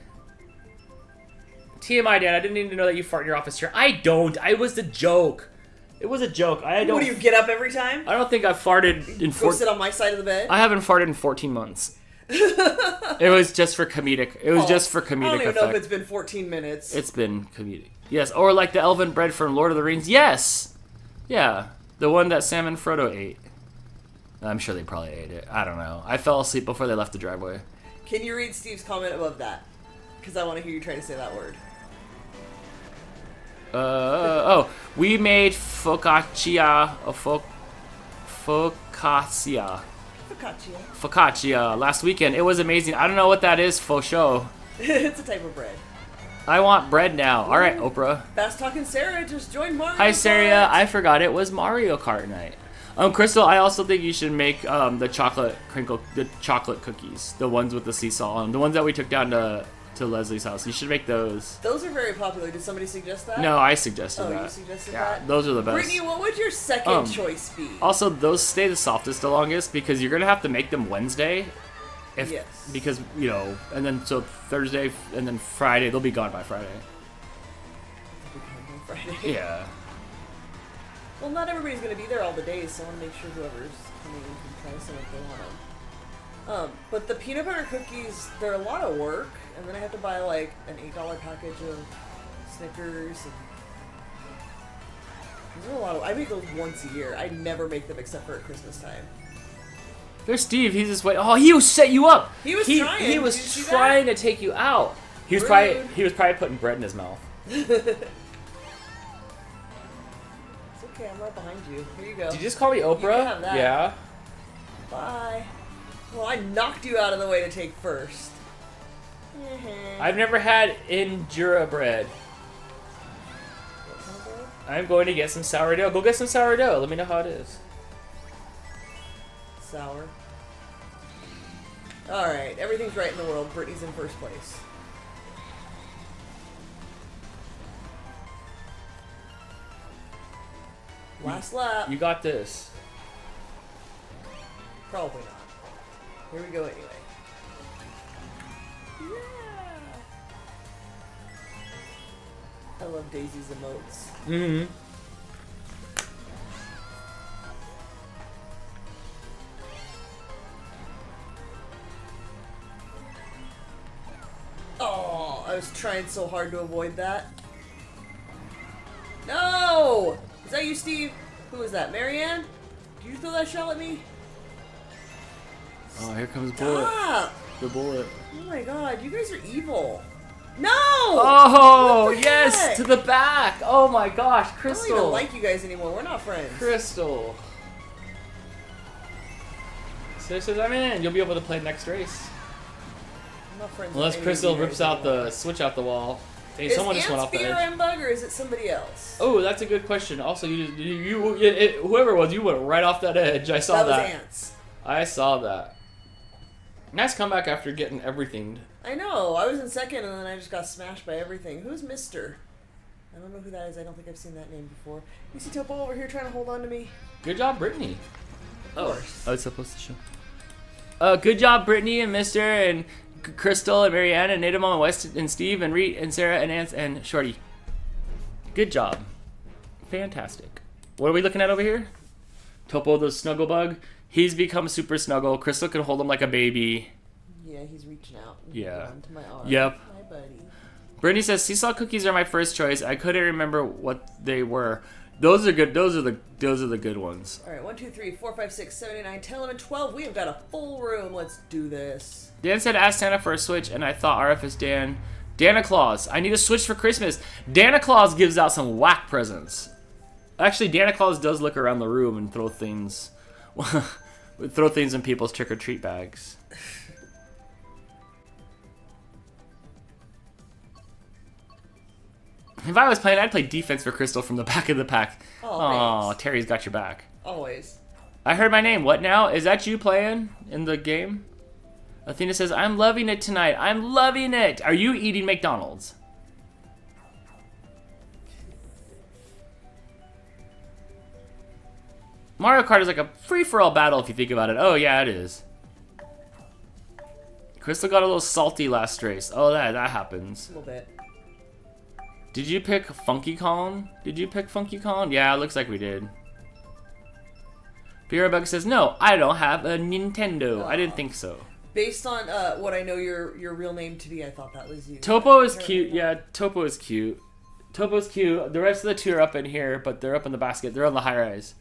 TMI, Dan, I didn't even know that you fart in your office chair. I don't. I was a joke. It was a joke. I don't. What do you get up every time? I don't think I've farted in Go sit on my side of the bed. I haven't farted in 14 months. It was just for comedic. It was just for comedic I don't even effect. know if it's been 14 minutes. It's been comedic. Yes, or like the elven bread from Lord of the Rings. Yes. Yeah, the one that Sam and Frodo ate. I'm sure they probably ate it. I don't know. I fell asleep before they left the driveway. Can you read Steve's comment above that? Because I want to hear you try to say that word. We made focaccia, focaccia last weekend. It was amazing. I don't know what that is, faux show. It's a type of bread. I want bread now. All right, Oprah. Fast talking Sarah just joined Mario Hi, Kart. Sarah. I forgot it was Mario Kart night. Crystal, I also think you should make the chocolate cookies, the ones with the sea salt on them, the ones that we took down to Leslie's house. You should make those. Those are very popular. Did somebody suggest that? No, I suggested that. Oh, you suggested yeah, that? those are the best. Brittany, what would your second choice be? Also, those stay the softest the longest because you're gonna have to make them Wednesday. Yes. Because, you know, and then so Thursday and then Friday, they'll be gone by Friday. Friday. Yeah. Well, not everybody's going to be there all the days, so I want to make sure whoever's coming in can try some if they want them. But the peanut butter cookies, they're a lot of work, and then I have to buy like an $8 package of Snickers. And those are a lot of. I make those once a year. I never make them except for at Christmas time. There's Steve. He's just waiting. Oh, he set you up. He was trying. He was trying to take you out. He was probably putting bread in his mouth. It's okay. I'm right behind you. Here you go. Did you just call me Oprah? You can have that. Yeah. Bye. Well, I knocked you out of the way to take first. I've never had Endura bread. What kind of bread? I'm going to get some sourdough. Go get some sourdough. Let me know how it is. Sour. Alright, everything's right in the world. Brittany's in first place. Last lap. You got this. Probably not. Here we go anyway. Yeah! I love Daisy's emotes. Mm-hmm. Oh, I was trying so hard to avoid that. No! Is that you, Steve? Who was that? Marianne? Did you throw that shell at me? Oh, here comes Bullet. Stop! The Bullet. Oh my god, you guys are evil. No! Oh, What the yes, heck? to the back. Oh my gosh, I don't Crystal. even like you guys anymore. We're not friends. Crystal. So it says I'm in. You'll be able to play next race. I'm not friends Unless with any Crystal of you rips guys out anymore. the switch out the wall. Hey, Is someone just went off the edge. M-Bug or is it somebody else? Oh, that's a good question. Also, whoever it was, you went right off that edge. I saw that that. was Ants. I saw that. Nice comeback after getting everything. I know. I was in second and then I just got smashed by everything. Who's Mister? I don't know who that is. I don't think I've seen that name before. You see Topo over here trying to hold on to me? Good job, Brittany. Of course. I was supposed to show. Good job, Brittany and Mister and Crystal and Marianne and Natum on West and Steve and Reet and Sarah and Ants and Shorty. Good job. Fantastic. What are we looking at over here? Topo the snuggle bug. He's become super snuggle. Crystal can hold him like a baby. Yeah, he's reaching out. Yeah. Onto my arm. Yep. My buddy. Brittany says seesaw cookies are my first choice. I couldn't remember what they were. Those are good. Those are the good ones. All right, 1, 2, 3, 4, 5, 6, 7, 8, 9, 10, 11, 12. We have got a full room. Let's do this. Dan said ask Santa for a Switch, and I thought RFS Dan. Dana Claus. I need a Switch for Christmas. Dana Claus gives out some whack presents. Actually, Dana Claus does look around the room and throw things. Throw things in people's trick-or-treat bags. If I was playing, I'd play defense for Crystal from the back of the pack. Oh, thanks. Terry's got your back. Always. I heard my name. What now? Is that you playing in the game? Athena says, I'm loving it tonight. I'm loving it. Are you eating McDonald's? Mario Kart is like a free-for-all battle if you think about it. Oh, yeah, it is. Crystal got a little salty last race. Oh, that happens. A little bit. Did you pick Funky Kong? Did you pick Funky Kong? Yeah, it looks like we did. Beerbug says, no, I don't have a Nintendo. I didn't think so. Based on what I know your real name to be, I thought that was you. Topo is cute. Yeah, Topo is cute. Topo's cute. The rest of the two are up in here, but they're up in the basket. They're on the high rise.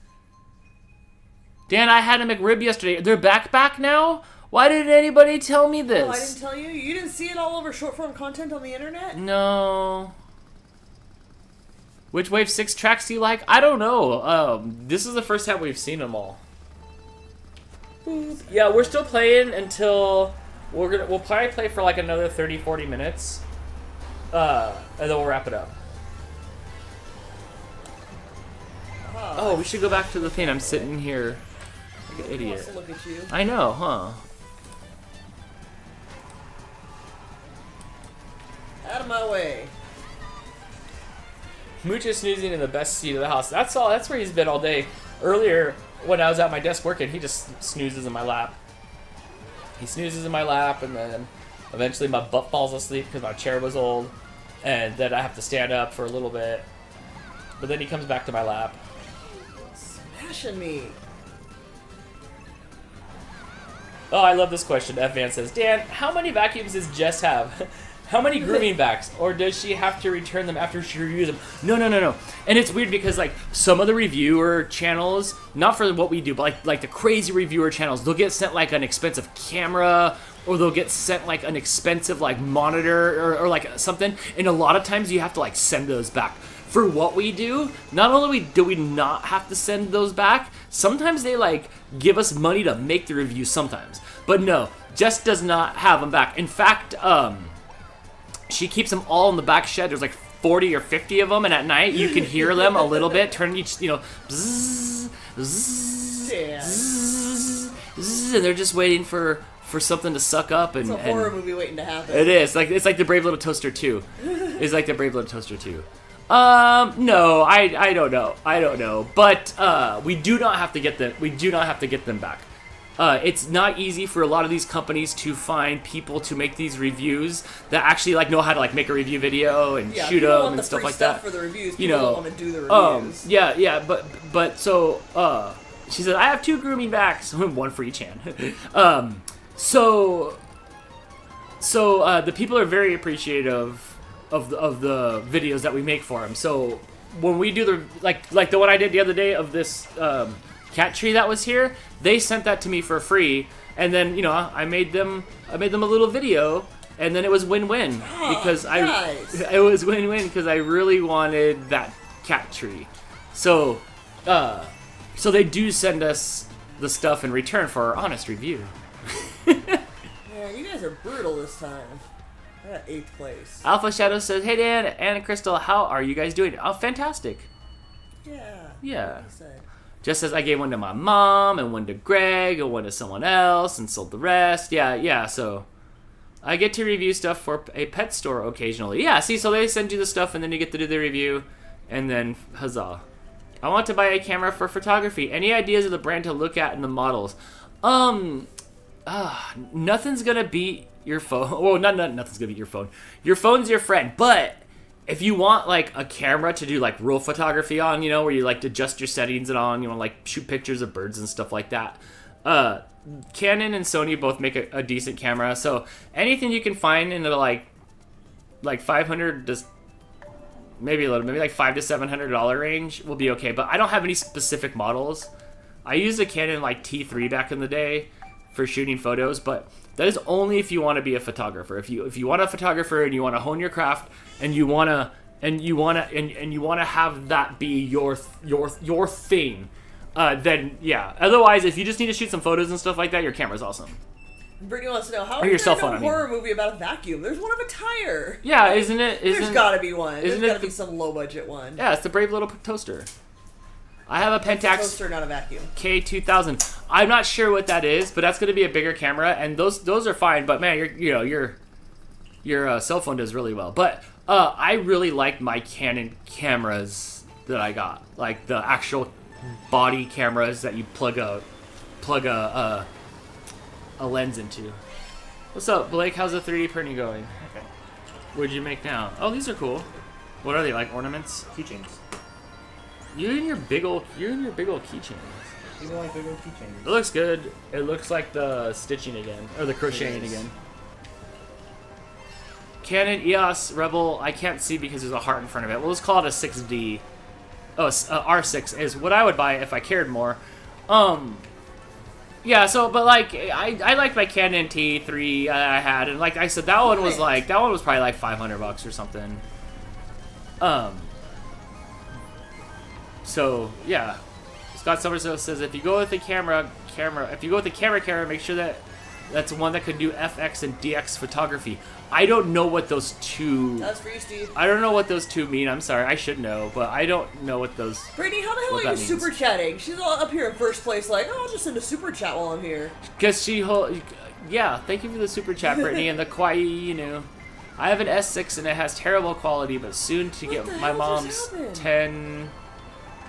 Dan, I had a McRib yesterday. They're back now? Why didn't anybody tell me this? Oh, I didn't tell you? You didn't see it all over short-form content on the internet? No. Which Wave 6 tracks do you like? I don't know. This is the first time we've seen them all. Yeah, we're still playing until we'll probably play for like another 30-40 minutes. And then we'll wrap it up. Oh, we should go back to the thing. I'm sitting here like an idiot. To look at you. I know, huh? Out of my way. Mooch is snoozing in the best seat of the house. That's all. That's where he's been all day. Earlier, when I was at my desk working, he just snoozes in my lap. He snoozes in my lap, and then eventually my butt falls asleep because my chair was old, and then I have to stand up for a little bit. But then he comes back to my lap. Smashing me. Oh, I love this question. F Van says, Dan, how many vacuums does Jess have? How many grooming vacs? Or does she have to return them after she reviews them? No. And it's weird because like some of the reviewer channels, not for what we do, but like the crazy reviewer channels, they'll get sent like an expensive camera, or they'll get sent like an expensive like monitor or like something. And a lot of times you have to like send those back. For what we do, not only do we not have to send those back, sometimes they like give us money to make the review sometimes. But no, Jess does not have them back. In fact, she keeps them all in the back shed. There's like 40 or 50 of them, and at night you can hear them a little bit, turn each, bzzz, bzzz, bzzz, bzzz, and they're just waiting for something to suck up. And, It's a horror movie waiting to happen. It is. It's like the Brave Little Toaster 2. It's like the Brave Little Toaster 2. No, I don't know. I don't know. But we do not have to get them. We do not have to get them back. It's not easy for a lot of these companies to find people to make these reviews that actually like know how to like make a review video and shoot them and stuff like that. For the reviews, you people know, don't want to do the reviews. Yeah, but so she said I have 2 grooming vacs, one for each hand. So the people are very appreciative of the videos that we make for them. So when we do the like the one I did the other day of this cat tree that was here, they sent that to me for free, and then you know I made them a little video, and then it was win-win because nice. it was win-win because I really wanted that cat tree, so so they do send us the stuff in return for our honest review. Man, you guys are brutal this time. I got 8th place. Alpha Shadow says, "Hey Dan and Crystal, how are you guys doing?" Oh, fantastic. Yeah. Like you said. Just as I gave one to my mom and one to Greg and one to someone else and sold the rest. Yeah. So I get to review stuff for a pet store occasionally. Yeah. See, so they send you the stuff and then you get to do the review, and then huzzah. I want to buy a camera for photography. Any ideas of the brand to look at and the models? Nothing's gonna beat your phone. Well, nothing's gonna beat your phone. Your phone's your friend. But if you want like a camera to do like real photography on, you know, where you like to adjust your settings and on, you want to like shoot pictures of birds and stuff like that. Canon and Sony both make a decent camera. So anything you can find in the like 500 to maybe like $500 to $700 range will be okay. But I don't have any specific models. I used a Canon like T3 back in the day for shooting photos, but that is only if you want to be a photographer. If you want a photographer and you want to hone your craft and you want to have that be your thing, then yeah. Otherwise, if you just need to shoot some photos and stuff like that, your camera's awesome. Brittany wants to know, how Or are your you cell going to phone, a horror movie about a vacuum? There's one of a tire. Yeah, isn't it? There's got to be one. There's isn't got it to be some low-budget one. Yeah, it's the Brave Little Toaster. I have a It's a Pentax toaster, not a vacuum. K2000. I'm not sure what that is, but that's going to be a bigger camera, and those are fine. But man, your cell phone does really well. But I really like my Canon cameras that I got, like the actual body cameras that you plug a lens into. What's up, Blake? How's the 3D printing going? Okay. What'd you make now? Oh, these are cool. What are they, like ornaments? Keychains. You and your big old keychains. These are like big old keychains. It looks good. It looks like the stitching again, or the crocheting again. Canon EOS Rebel, I can't see because there's a heart in front of it. Well, let's call it a 6D. Oh, R6 is what I would buy if I cared more. Yeah, so, but like, I liked my Canon T3 I had, and like I said, that one was probably like $500 or something. So, yeah. Scott Somerville says, if you go with the camera, make sure that that's one that can do FX and DX photography. I don't know what those two... That's for you, Steve. I don't know what those two mean. I'm sorry. I should know, but I don't know what those... Brittany, how the hell what are you that means. super chatting? She's all up here in first place like, oh, I'll just send a super chat while I'm here. Because yeah, thank you for the super chat, Brittany, and the kawaii, you know. I have an S6 and it has terrible quality, but soon to get my mom's 10...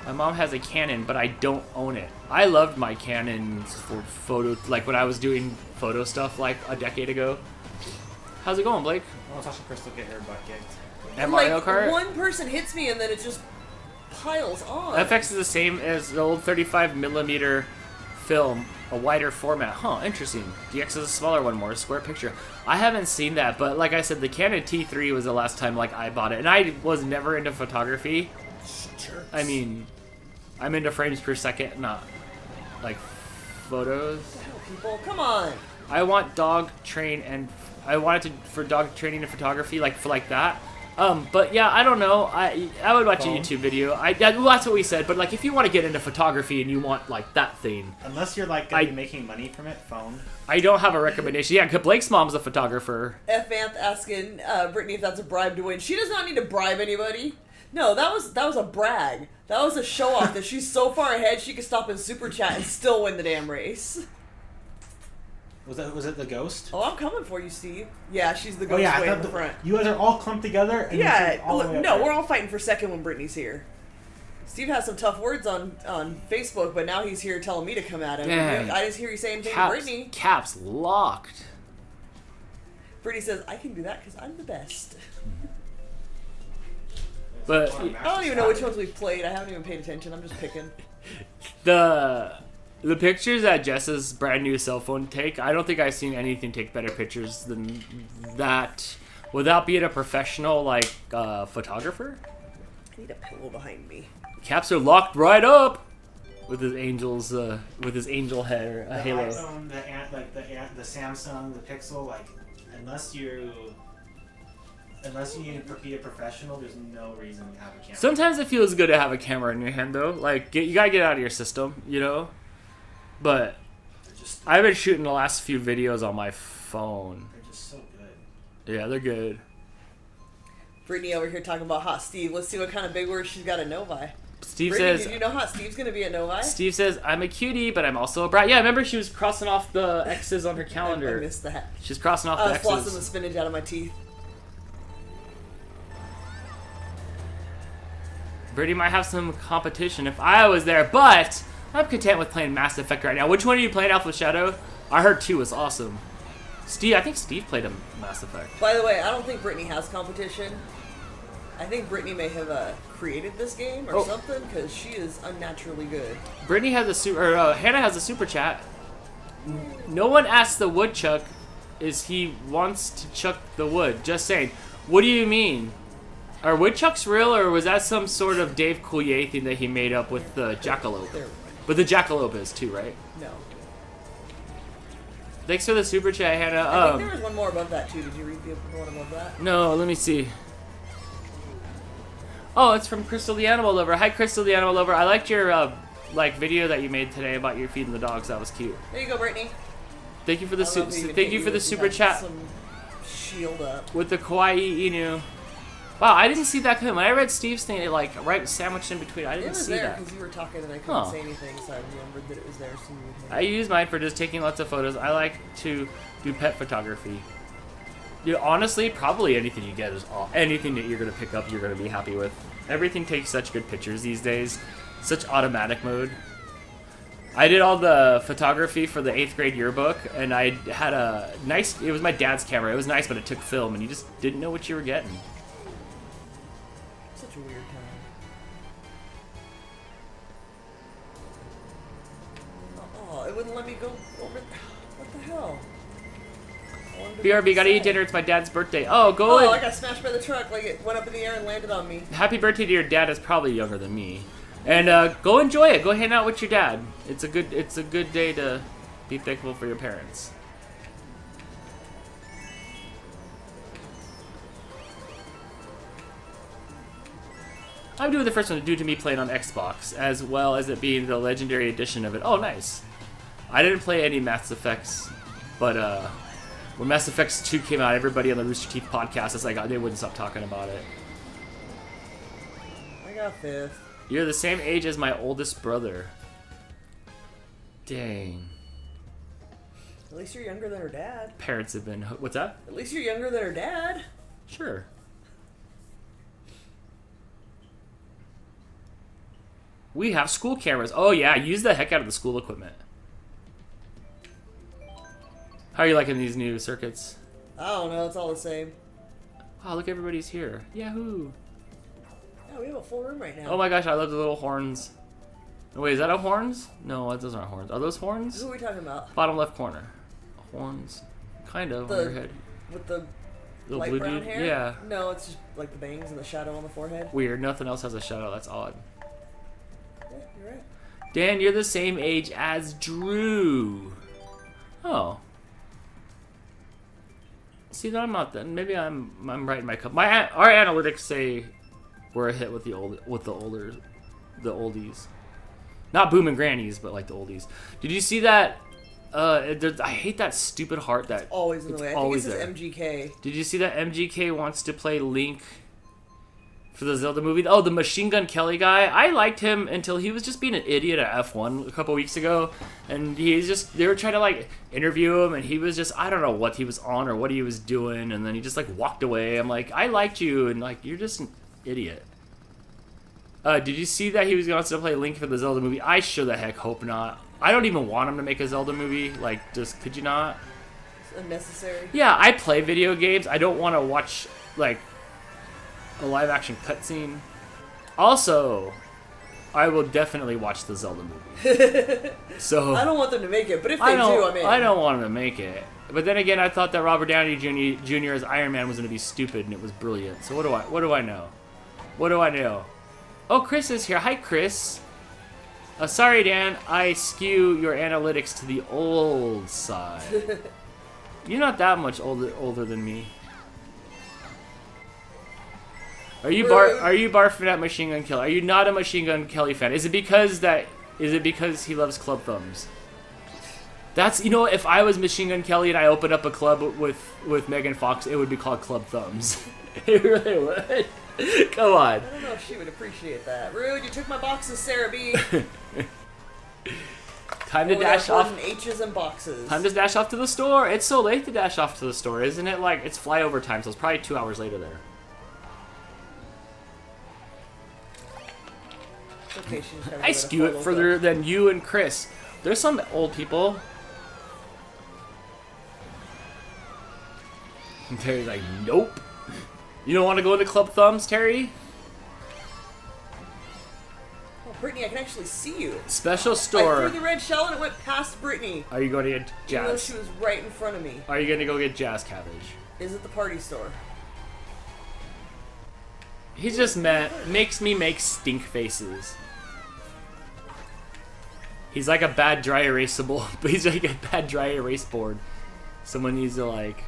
My mom has a Canon, but I don't own it. I loved my Canon for photo, like when I was doing photo stuff like a decade ago. How's it going, Blake? Well, Tasha Crystal get her butt kicked. And Mario Kart? One person hits me and then it just piles on. FX is the same as the old 35mm film, a wider format. Huh, interesting. DX is a smaller one, more square picture. I haven't seen that, but like I said, the Canon T3 was the last time like I bought it, and I was never into photography. Jerks. I mean, I'm into frames per second, not like photos. What the hell, people? Come on. I want I wanted for dog training and photography, like for like that. But yeah, I don't know. I would watch Phone? a YouTube video. Well, that's what we said. But like, if you want to get into photography and you want like that thing, Unless you're like gonna be making money from it, phone. I don't have a recommendation. Yeah, 'cause Blake's mom's a photographer. F. Anth asking Brittany if that's a bribe to win. She does not need to bribe anybody. No, that was a brag. That was a show off that she's so far ahead she could stop in super chat and still win the damn race. Was it the ghost? Oh, I'm coming for you, Steve. Yeah, she's the ghost Oh yeah, way I in thought the front. you guys are all clumped together. And Yeah, you're all the way up no, there. we're all fighting for second when Brittany's here. Steve has some tough words on Facebook, but now he's here telling me to come at him. Dang. I just hear you saying anything to Brittany. Caps locked. Brittany says, I can do that because I'm the best. But I don't even know which ones we've played. I haven't even paid attention. I'm just picking. the pictures that Jess's brand new cell phone take, I don't think I've seen anything take better pictures than that without being a professional like photographer. I need a pillow behind me. Caps are locked right up with his angels, with his angel head or a The halo. iPhone, the Samsung, the Pixel, like unless you need to be a professional, there's no reason to have a camera. Sometimes it feels good to have a camera in your hand, though. Like, you gotta get out of your system, you know? But I've been shooting the last few videos on my phone. They're just so good. Yeah, they're good. Brittany over here talking about Hot Steve. Let's see what kind of big words she's got to know by. Steve Brittany, says... did you know Hot Steve's going to be at Novi? Steve says, I'm a cutie, but I'm also a brat. Yeah, remember she was crossing off the X's on her I calendar. missed that. She's crossing off I the was flossing X's. the spinach out of my teeth. Brittany might have some competition if I was there, but I'm content with playing Mass Effect right now. Which one are you playing, Alpha Shadow? I heard 2 was awesome. Steve, I think Steve played a Mass Effect. By the way, I don't think Brittany has competition. I think Brittany may have created this game or something because she is unnaturally good. Brittany has Hannah has a super chat. No one asked the woodchuck is he wants to chuck the wood. Just saying. What do you mean? Are woodchucks real, or was that some sort of Dave Coulier thing that he made up with the jackalope? But the jackalope is too, right? No. Thanks for the super chat, Hannah. I think there was one more above that too. Did you read the one above that? No, let me see. Oh, it's from Crystal the Animal Lover. Hi, Crystal the Animal Lover. I liked your video that you made today about your feeding the dogs. That was cute. There you go, Brittany. Thank you for the super You chat got some shield up. with the Kawaii Inu. Wow, I didn't see that coming. When I read Steve's thing, it like right sandwiched in between. I It didn't was see there that. because you were talking and I couldn't Huh. say anything, so I remembered that it was there. So you would I use mine for just taking lots of photos. I like to do pet photography. Dude, honestly, probably anything you get is anything that you're gonna pick up, you're gonna be happy with. Everything takes such good pictures these days. Such automatic mode. I did all the photography for the 8th grade yearbook, and I had a nice... It was my dad's camera. It was nice, but it took film, and you just didn't know what you were getting. Such a weird time. Oh, it wouldn't let me go over. What the hell? BRB, gotta eat dinner. It's my dad's birthday. Oh, go Oh, in. I got smashed by the truck. Like it went up in the air and landed on me. Happy birthday to your dad. Is probably younger than me. And go enjoy it. Go hang out with your dad. It's a good day to be thankful for your parents. I'm doing the first one to do to me playing on Xbox, as well as it being the legendary edition of it. Oh, nice. I didn't play any Mass Effects, but when Mass Effects 2 came out, everybody on the Rooster Teeth podcast is like, they wouldn't stop talking about it. I got 5th. You're the same age as my oldest brother. Dang. At least you're younger than her dad. Parents have been... What's that? At least you're younger than her dad. Sure. We have school cameras. Oh, yeah. Use the heck out of the school equipment. How are you liking these new circuits? I don't know. It's all the same. Oh, look, everybody's here. Yahoo. Yeah, we have a full room right now. Oh, my gosh. I love the little horns. Oh, wait, is that a horns? No, those aren't horns. Are those horns? Who are we talking about? Bottom left corner. Horns. Kind of on your head. With the Little light blue brown dude? hair? Yeah. No, it's just like the bangs and the shadow on the forehead. Weird. Nothing else has a shadow. That's odd. Yeah, you're right. Dan, you're the same age as Drew. Oh. See, that I'm not. Then maybe I'm right in my cup. Our analytics say we're a hit with the oldies. Not boom and grannies, but like the oldies. Did you see that? I hate that stupid heart that Always in the way. I think it always says there. MGK. Did you see that MGK wants to play Link for the Zelda movie? Oh, the Machine Gun Kelly guy. I liked him until he was just being an idiot at F1 a couple weeks ago. And they were trying to like interview him and he was just, I don't know what he was on or what he was doing. And then he just like walked away. I'm like, I liked you. And like, you're just an idiot. Did you see that he was going to play Link for the Zelda movie? I sure the heck hope not. I don't even want him to make a Zelda movie. Like, just, could you not? It's unnecessary. Yeah, I play video games. I don't want to watch, like, a live-action cutscene. Also, I will definitely watch the Zelda movie. So I don't want them to make it, but if they do, I'm in. I don't want them to make it. But then again, I thought that Robert Downey Jr. as Iron Man was going to be stupid, and it was brilliant. So what do I know? What do I know? Oh, Chris is here. Hi, Chris. Sorry, Dan. I skew your analytics to the old side. You're not that much older than me. Are you barfing at Machine Gun Kelly? Are you not a Machine Gun Kelly fan? Is it because he loves club thumbs? That's, you know, if I was Machine Gun Kelly and I opened up a club with Megan Fox, it would be called Club Thumbs. It really would. Come on. I don't know if she would appreciate that. Rude, you took my boxes, Sarah B. Time to dash off. H's and boxes. Time to dash off to the store. It's so late to dash off to the store, isn't it? Like, it's flyover time, so it's probably 2 hours later there. Okay, I skew it further than you and Chris. There's some old people. And Terry's like, nope. You don't want to go into Club Thumbs, Terry? Oh, Brittany, I can actually see you. Special store. I threw the red shell and it went past Brittany. Are you going to get Even though jazz? she was right in front of me. Are you going to go get jazz cabbage? Is it the party store? He just makes me make stink faces. He's like a bad dry erasable. He's like a bad dry erase board. Someone needs to like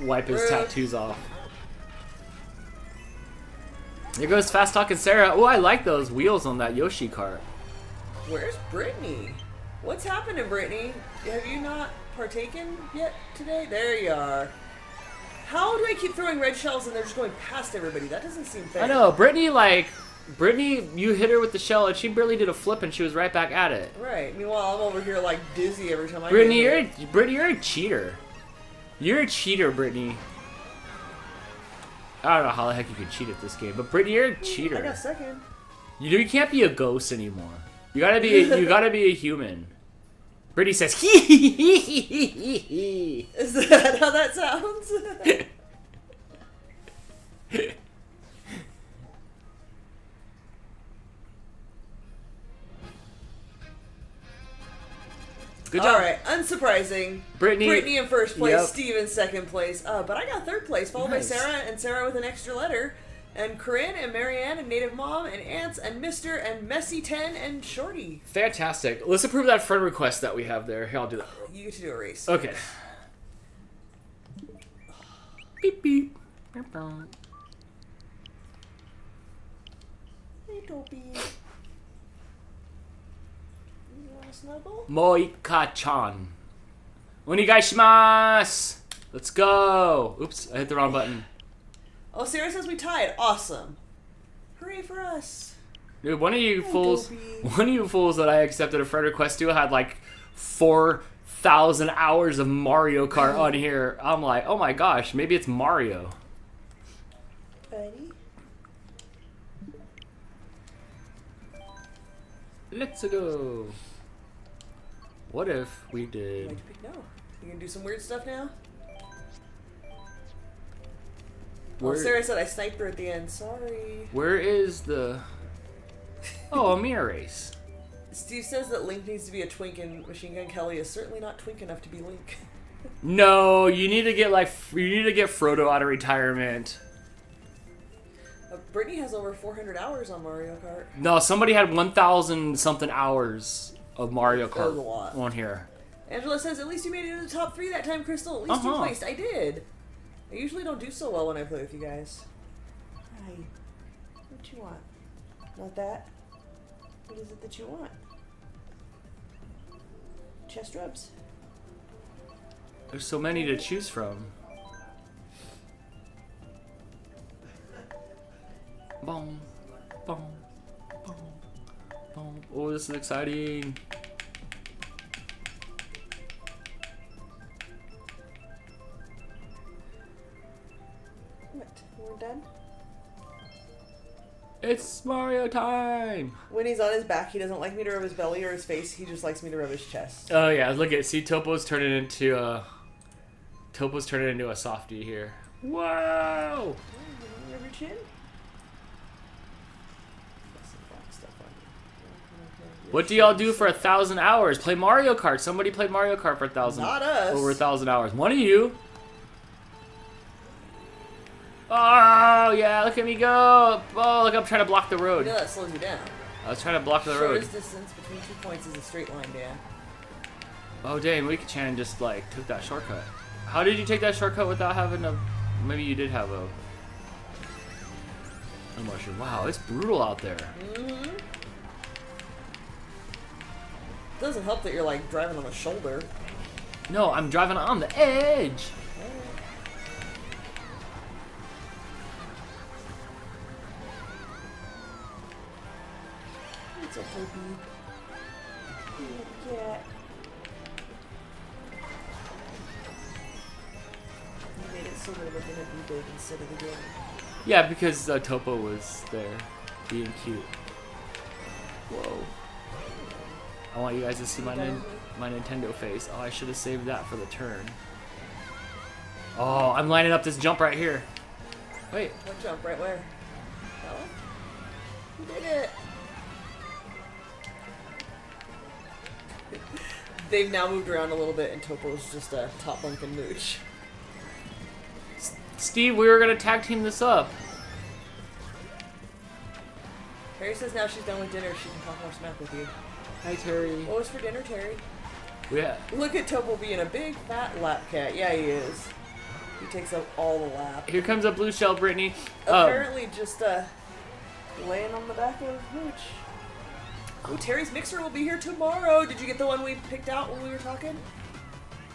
wipe his tattoos off. There goes Fast Talking Sarah. Oh, I like those wheels on that Yoshi cart. Where's Brittany? What's happening, Brittany? Have you not partaken yet today? There you are. How do I keep throwing red shells and they're just going past everybody? That doesn't seem fair. I know, Brittany, you hit her with the shell and she barely did a flip and she was right back at it. Right. Meanwhile, I'm over here like dizzy every time I Brittany, get hit. you're a cheater. You're a cheater, Brittany. I don't know how the heck you can cheat at this game, but Brittany, you're a cheater. I got second. You can't be a ghost anymore. You gotta be a human. Brittany says hee hee hee hee hee hee. Is that how that sounds? Good job. Alright, unsurprising. Brittany in first place, Yep. Steve in second place. But I got third place, followed Nice. by Sarah, and Sarah with an extra letter. And Corinne, and Marianne, and Native Mom, and Ants, and Mr., and Messy10, and Shorty. Fantastic. Let's approve that friend request that we have there. Here, I'll do that. You get to do a race. Okay. Beep beep. Hey, Dopey. You want to snuggle? Moika-chan. Onigaishimasu. Let's go. Oops, I hit the wrong button. Oh, Sarah says we tied. Awesome. Hooray for us. Dude, one of you fools Dopey. that I accepted a friend request to had like 4,000 hours of Mario Kart on here. I'm like, oh my gosh, maybe it's Mario. Buddy. Let's go. What if we Like did? to pick no. You gonna do some weird stuff now? Well, Sarah said I sniped her at the end. Sorry. Where is the? Oh, a mirror race. Steve says that Link needs to be a twink, and Machine Gun Kelly is certainly not twink enough to be Link. No, you need to get Frodo out of retirement. Brittany has over 400 hours on Mario Kart. No, somebody had 1,000 something hours of Mario That was Kart a lot. on here. Angela says, at least you made it into the top 3 that time, Crystal. At least you placed. I did. I usually don't do so well when I play with you guys. Hi. What you want? Not that? What is it that you want? Chest rubs. There's so many to choose from. Boom, boom, boom, boom. Oh, this is exciting. What? We're done? It's Mario time. When he's on his back, he doesn't like me to rub his belly or his face. He just likes me to rub his chest. Oh yeah, look at Topo's turning into a softie here. Whoa! Rub your chin? What do y'all do for 1,000 hours? Play Mario Kart. Somebody played Mario Kart for 1,000. Not us. Over 1,000 hours. One of you. Oh, yeah, look at me go. Oh, look, I'm trying to block the You road. know that slows you down. I was trying to block the road. Shortest distance between 2 points is a straight line, Dan. Oh, dang, Chan just, like, took that shortcut. How did you take that shortcut without having a... Maybe you did have a... I'm not sure. Wow, it's brutal out there. Mm-hmm. Doesn't help that you're, like, driving on the shoulder. No, I'm driving on the edge. It's okay, bee. Yeah. You made it so that it was gonna be big instead of the game. Yeah, because Topo was there, being cute. Whoa. I want you guys to see my Nintendo face. Oh, I should have saved that for the turn. Oh, I'm lining up this jump right here. Wait. What jump? Right where? That one? You did it! They've now moved around a little bit, and Topo's just a top bunk and mooch. Steve, we were gonna tag team this up. Terry says now she's done with dinner, she can talk more smack with you. Hi, Terry. What was for dinner, Terry? Yeah. Look at Topo being a big fat lap cat. Yeah, he is. He takes up all the lap. Here comes a blue shell, Brittany. Apparently just laying on the back of Mooch. Oh, Terry's mixer will be here tomorrow. Did you get the one we picked out when we were talking?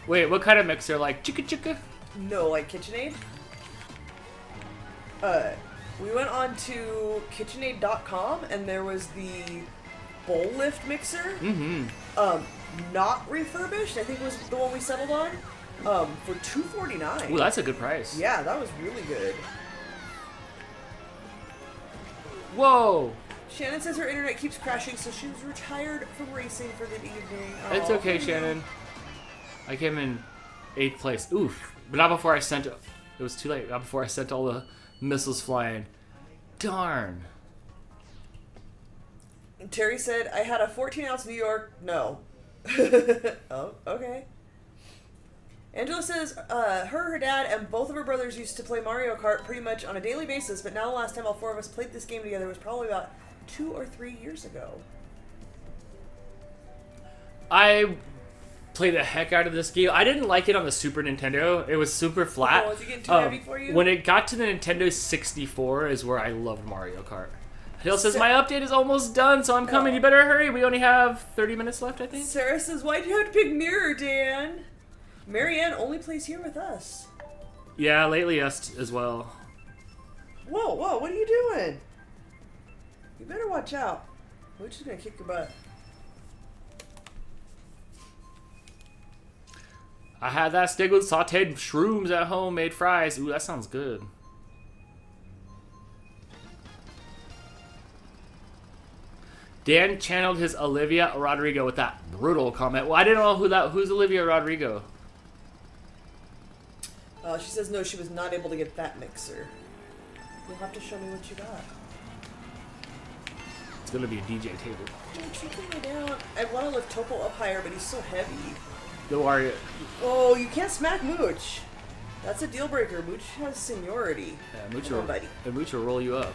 Wait, what kind of mixer? Like chicka chicka? No, like KitchenAid. We went on to KitchenAid.com and there was the bowl lift mixer. Mm-hmm. Not refurbished. I think was the one we settled on. For $249. Ooh, that's a good price. Yeah, that was really good. Whoa. Shannon says her internet keeps crashing, so she's retired from racing for the evening. It's okay, Shannon. I came in 8th place. Oof. But not before I sent... It was too late. Not before I sent all the missiles flying. Darn. Terry said, I had a 14-ounce New York... No. Oh, okay. Angela says her dad, and both of her brothers used to play Mario Kart pretty much on a daily basis, but now the last time all four of us played this game together was probably about 2 or 3 years ago. I played the heck out of this game. I didn't like it on the Super Nintendo. It was super flat. Oh, was it getting too heavy for you? When it got to the Nintendo 64 is where I loved Mario Kart. Hill says, my update is almost done, so I'm coming. You better hurry. We only have 30 minutes left, I think. Sarah says, why'd you have to pick Mirror, Dan? Marianne only plays here with us. Yeah, lately us as well. Whoa, what are you doing? You better watch out. We're just gonna kick your butt. I had that steak with sauteed shrooms at home, made fries. Ooh, that sounds good. Dan channeled his Olivia Rodrigo with that brutal comment. Well, I didn't know who's Olivia Rodrigo. She says no, she was not able to get that mixer. You'll have to show me what you got. It's gonna be a DJ table. Dude, you can lay down. I want to lift Topo up higher, but he's so heavy. The Wario. Oh, you can't smack Mooch. That's a deal breaker. Mooch has seniority. Yeah, Mooch Come on, buddy. will roll you up.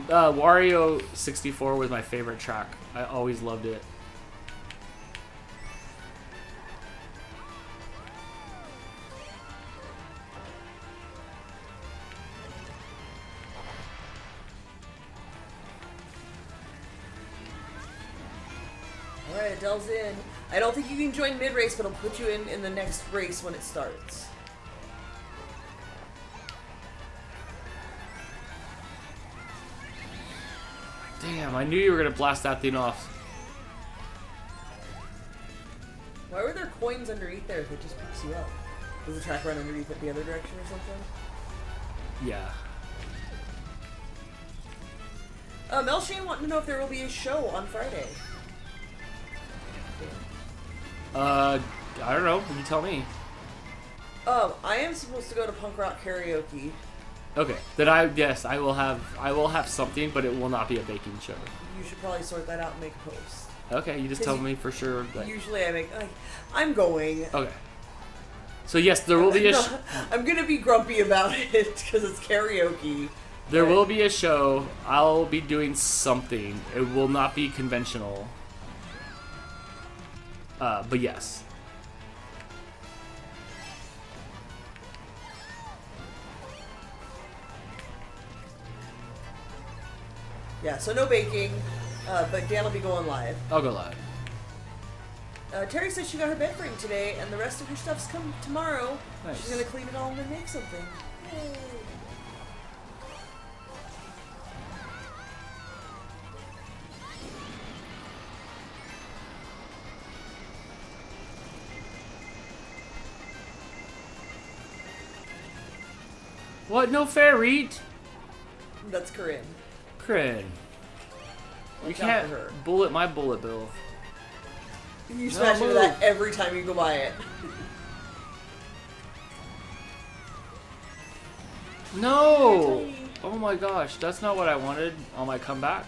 Wario 64 was my favorite track. I always loved it. Alright, Adele's in. I don't think you can join mid-race, but I'll put you in the next race when it starts. Damn, I knew you were gonna blast that thing off. Why were there coins underneath there if it just picks you up? Does the track run underneath it the other direction or something? Yeah. Mel Shane wanted to know if there will be a show on Friday. I don't know. You tell me. I am supposed to go to punk rock karaoke. Okay. Yes, I will have something, but it will not be a baking show. You should probably sort that out and make a post. Okay, you just tell me for sure. That... Usually I'm going. Okay. So yes, there will be a I'm gonna be grumpy about it because it's karaoke. there will be a show. I'll be doing something. It will not be conventional. But yes. Yeah, so no baking, but Dan will be going live. I'll go live. Terry says she got her bed frame today, and the rest of her stuff's come tomorrow. Nice. She's gonna clean it all and then make something. Yay. What? No fair, Reed? That's Corinne. Corinne. You Watch out can't for her. bullet my bullet bill. You smash into move. that every time you go by it. No! Oh my gosh, that's not what I wanted on my comeback.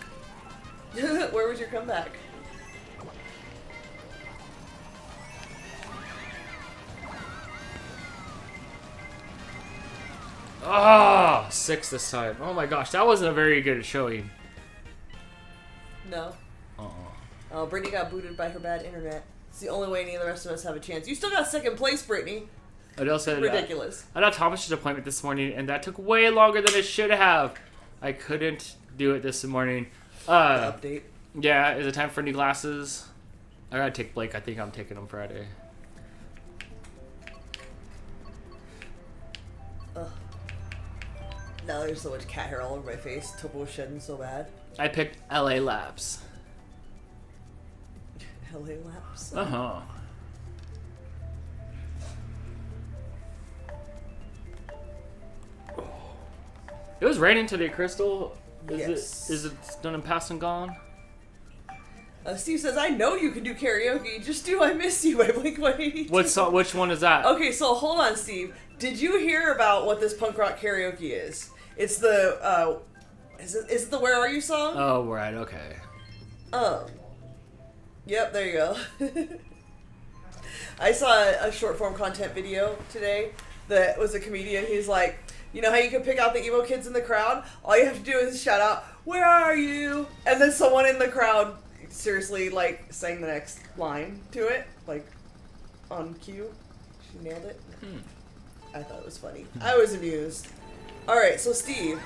Where was your comeback? Ah, 6 this time. Oh my gosh, that wasn't a very good showing. No. Uh-uh. Oh, Brittany got booted by her bad internet. It's the only way any of the rest of us have a chance. You still got second place, Brittany. Adele said, Ridiculous. I had Thomas's appointment this morning, and that took way longer than it should have. I couldn't do it this morning. Update. Yeah, is it time for new glasses? I gotta take Blake. I think I'm taking him Friday. Ugh. Now there's so much cat hair all over my face. Topo's shedding so bad. I picked LA Labs. LA Laps. Uh-huh. It was raining today, Crystal. Yes. Is it done and past and gone? Steve says, I know you can do karaoke. Just do I Miss You by Blink-182. What song? Which one is that? Okay, so hold on, Steve. Did you hear about what this punk rock karaoke is? It's the, is it the Where Are You song? Oh, right. Okay. Yep, there you go. I saw a short form content video today that was a comedian. He's like, you know how you can pick out the emo kids in the crowd? All you have to do is shout out, "Where are you?" And then someone in the crowd seriously like sang the next line to it, like on cue. She nailed it. I thought it was funny. I was amused. All right, so Steve,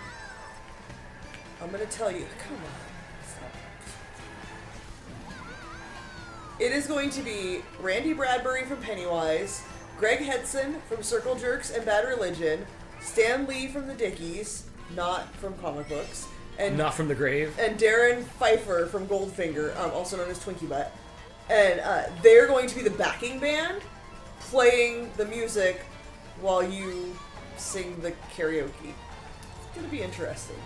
I'm gonna tell you. Come on. Stop. It is going to be Randy Bradbury from Pennywise, Greg Hedson from Circle Jerks and Bad Religion, Stan Lee from the Dickies, not from comic books, and Not from the grave. and Darren Pfeiffer from Goldfinger, also known as Twinkie Butt. And they're going to be the backing band playing the music while you sing the karaoke. It's going to be interesting.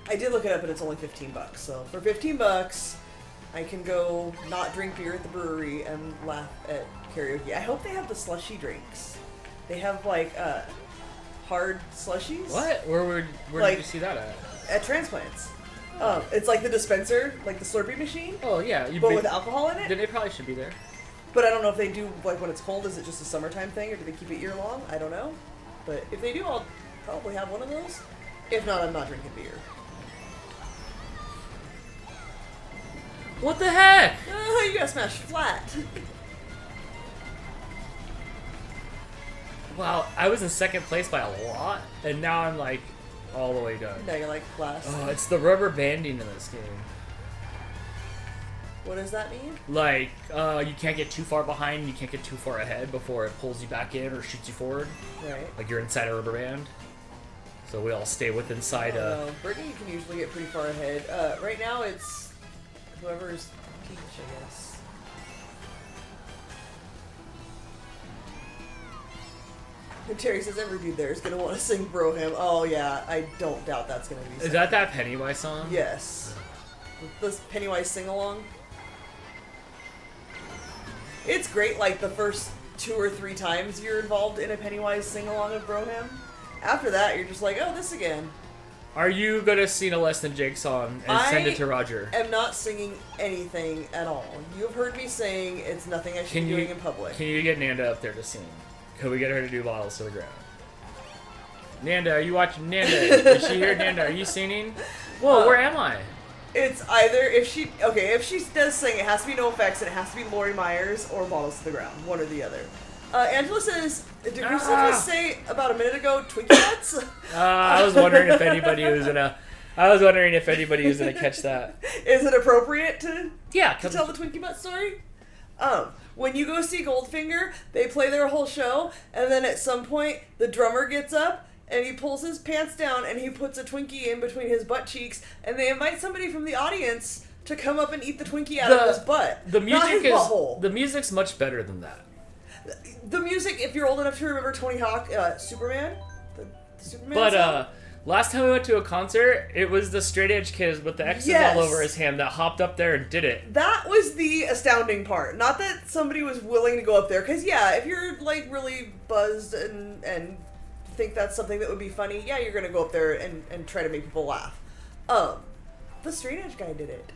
I did look it up and it's only $15. So for $15, I can go not drink beer at the brewery and laugh at karaoke. I hope they have the slushy drinks. They have like hard slushies. What? Where Like- did you see that at? At transplants. It's like the dispenser, like the Slurpee machine, Oh yeah, but with alcohol in Then it. it probably should be there. But I don't know if they do like when it's cold. Is it just a summertime thing, or do they keep it year long? I don't know. But if they do, I'll probably have one of those. If not, I'm not drinking beer. What the heck? Oh, you got smashed flat. Wow, I was in second place by a lot, and now I'm like all the way done. Now you're like last. Oh, it's the rubber banding in this game. What does that mean? Like, you can't get too far behind, you can't get too far ahead before it pulls you back in or shoots you forward. Right. Like you're inside a rubber band. So we all stay with inside a... No, Brittany can usually get pretty far ahead. Right now it's whoever's Peach, I guess. And Terry says every dude there is gonna want to sing Bro Him. Oh yeah, I don't doubt that's gonna be. Is that Pennywise song? Yes. This Pennywise sing along. It's great. Like the first 2 or 3 times you're involved in a Pennywise sing along of Bro Him. After that, you're just like, oh, this again. Are you gonna sing a Less Than Jake song and send it to Roger? I am not singing anything at all. You've heard me saying it's nothing I should be doing in public. Can you get Nanda up there to sing? Can we get her to do Bottles to the Ground? Nanda, are you watching Nanda? Is she here, Nanda? Are you singing? Whoa, where am I? It's either if she does sing, it has to be No Effects and it has to be Lori Myers or Bottles to the Ground, one or the other. Angela says, did Kristen just say about a minute ago Twinkie nuts? I was wondering if anybody was gonna. I was wondering if anybody was gonna catch that. Is it appropriate to Yeah, to tell the Twinkie butt story? When you go see Goldfinger, they play their whole show, and then at some point the drummer gets up and he pulls his pants down and he puts a Twinkie in between his butt cheeks, and they invite somebody from the audience to come up and eat the Twinkie out of his butt. The music not his butthole. The music's much better than that. The music, if you're old enough to remember Tony Hawk, Superman, the Superman But song? last time we went to a concert, it was the straight edge kids with the X's Yes. all over his hand that hopped up there and did it. That was the astounding part. Not that somebody was willing to go up there, because yeah, if you're like really buzzed and think that's something that would be funny, yeah, you're gonna go up there and try to make people laugh. The straight edge guy did it.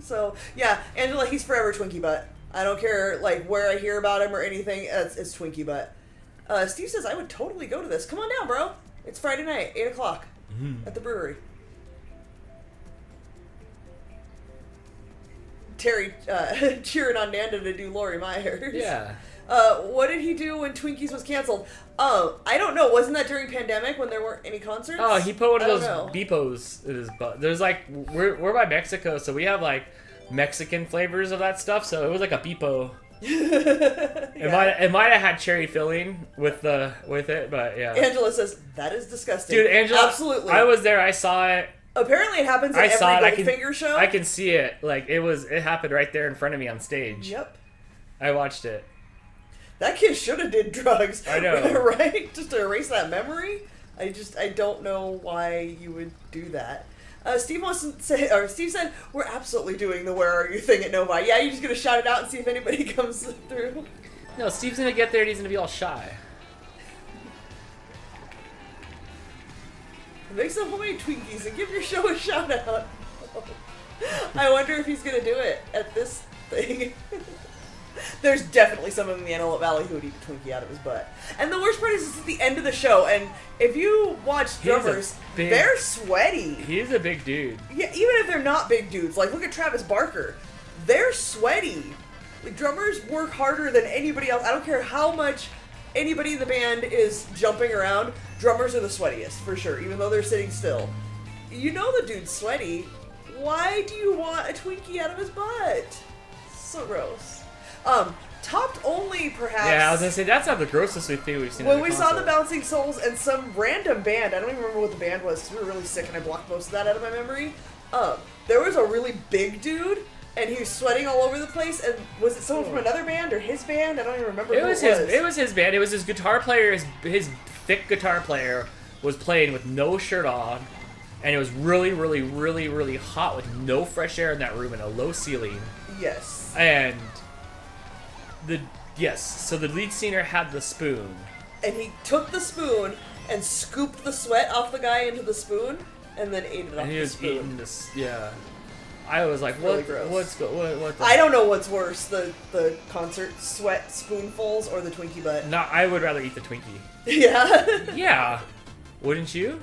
So yeah, Angela, he's forever Twinkie butt. I don't care like where I hear about him or anything. It's Twinkie butt. Steve says I would totally go to this. Come on down, bro. It's Friday night, 8 o'clock at the brewery. Terry cheering on Nanda to do Lori Myers. Yeah. What did he do when Twinkies was canceled? I don't know. Wasn't that during pandemic when there weren't any concerts? Oh, he put one of I those don't know. beepos in his butt. There's like we're by Mexico, so we have like Mexican flavors of that stuff. So it was like a beepo. It might have had cherry filling with it, but yeah. Angela says that is disgusting. Dude, Angela, absolutely. I was there. I saw it. Apparently, it happens at every Goldfinger show. I can see it. Like it happened right there in front of me on stage. Yep. I watched it. That kid should have did drugs. I know. Right? Just to erase that memory. I don't know why you would do that. Steve Steve said, we're absolutely doing the where are you thing at Novi. Yeah, you're just going to shout it out and see if anybody comes through. No, Steve's going to get there and he's going to be all shy. Make some homemade Twinkies and give your show a shout out. I wonder if he's going to do it at this thing. There's definitely someone in the Antelope Valley who would eat a Twinkie out of his butt. And the worst part is it's at the end of the show, and if you watch drummers, they're sweaty. He's a big dude. Yeah, even if they're not big dudes. Like, look at Travis Barker. They're sweaty. Like, drummers work harder than anybody else. I don't care how much anybody in the band is jumping around. Drummers are the sweatiest, for sure, even though they're sitting still. You know the dude's sweaty. Why do you want a Twinkie out of his butt? So gross. Topped only, perhaps. Yeah, I was gonna say that's not the grossest thing we've seen. When we saw the Bouncing Souls and some random band, I don't even remember what the band was because we were really sick and I blocked most of that out of my memory. There was a really big dude and he was sweating all over the place. And was it someone from another band or his band? I don't even remember. It was his band. It was his guitar player. His thick guitar player was playing with no shirt on, and it was really, really, really, really hot with no fresh air in that room and a low ceiling. Yes. And so the lead singer had the spoon. And he took the spoon and scooped the sweat off the guy into the spoon and then ate it off And he the was spoon. eating this, yeah. I was like, Really what? gross. What the? I don't know what's worse, the concert sweat spoonfuls or the Twinkie butt. No, I would rather eat the Twinkie. Yeah. Yeah. Wouldn't you?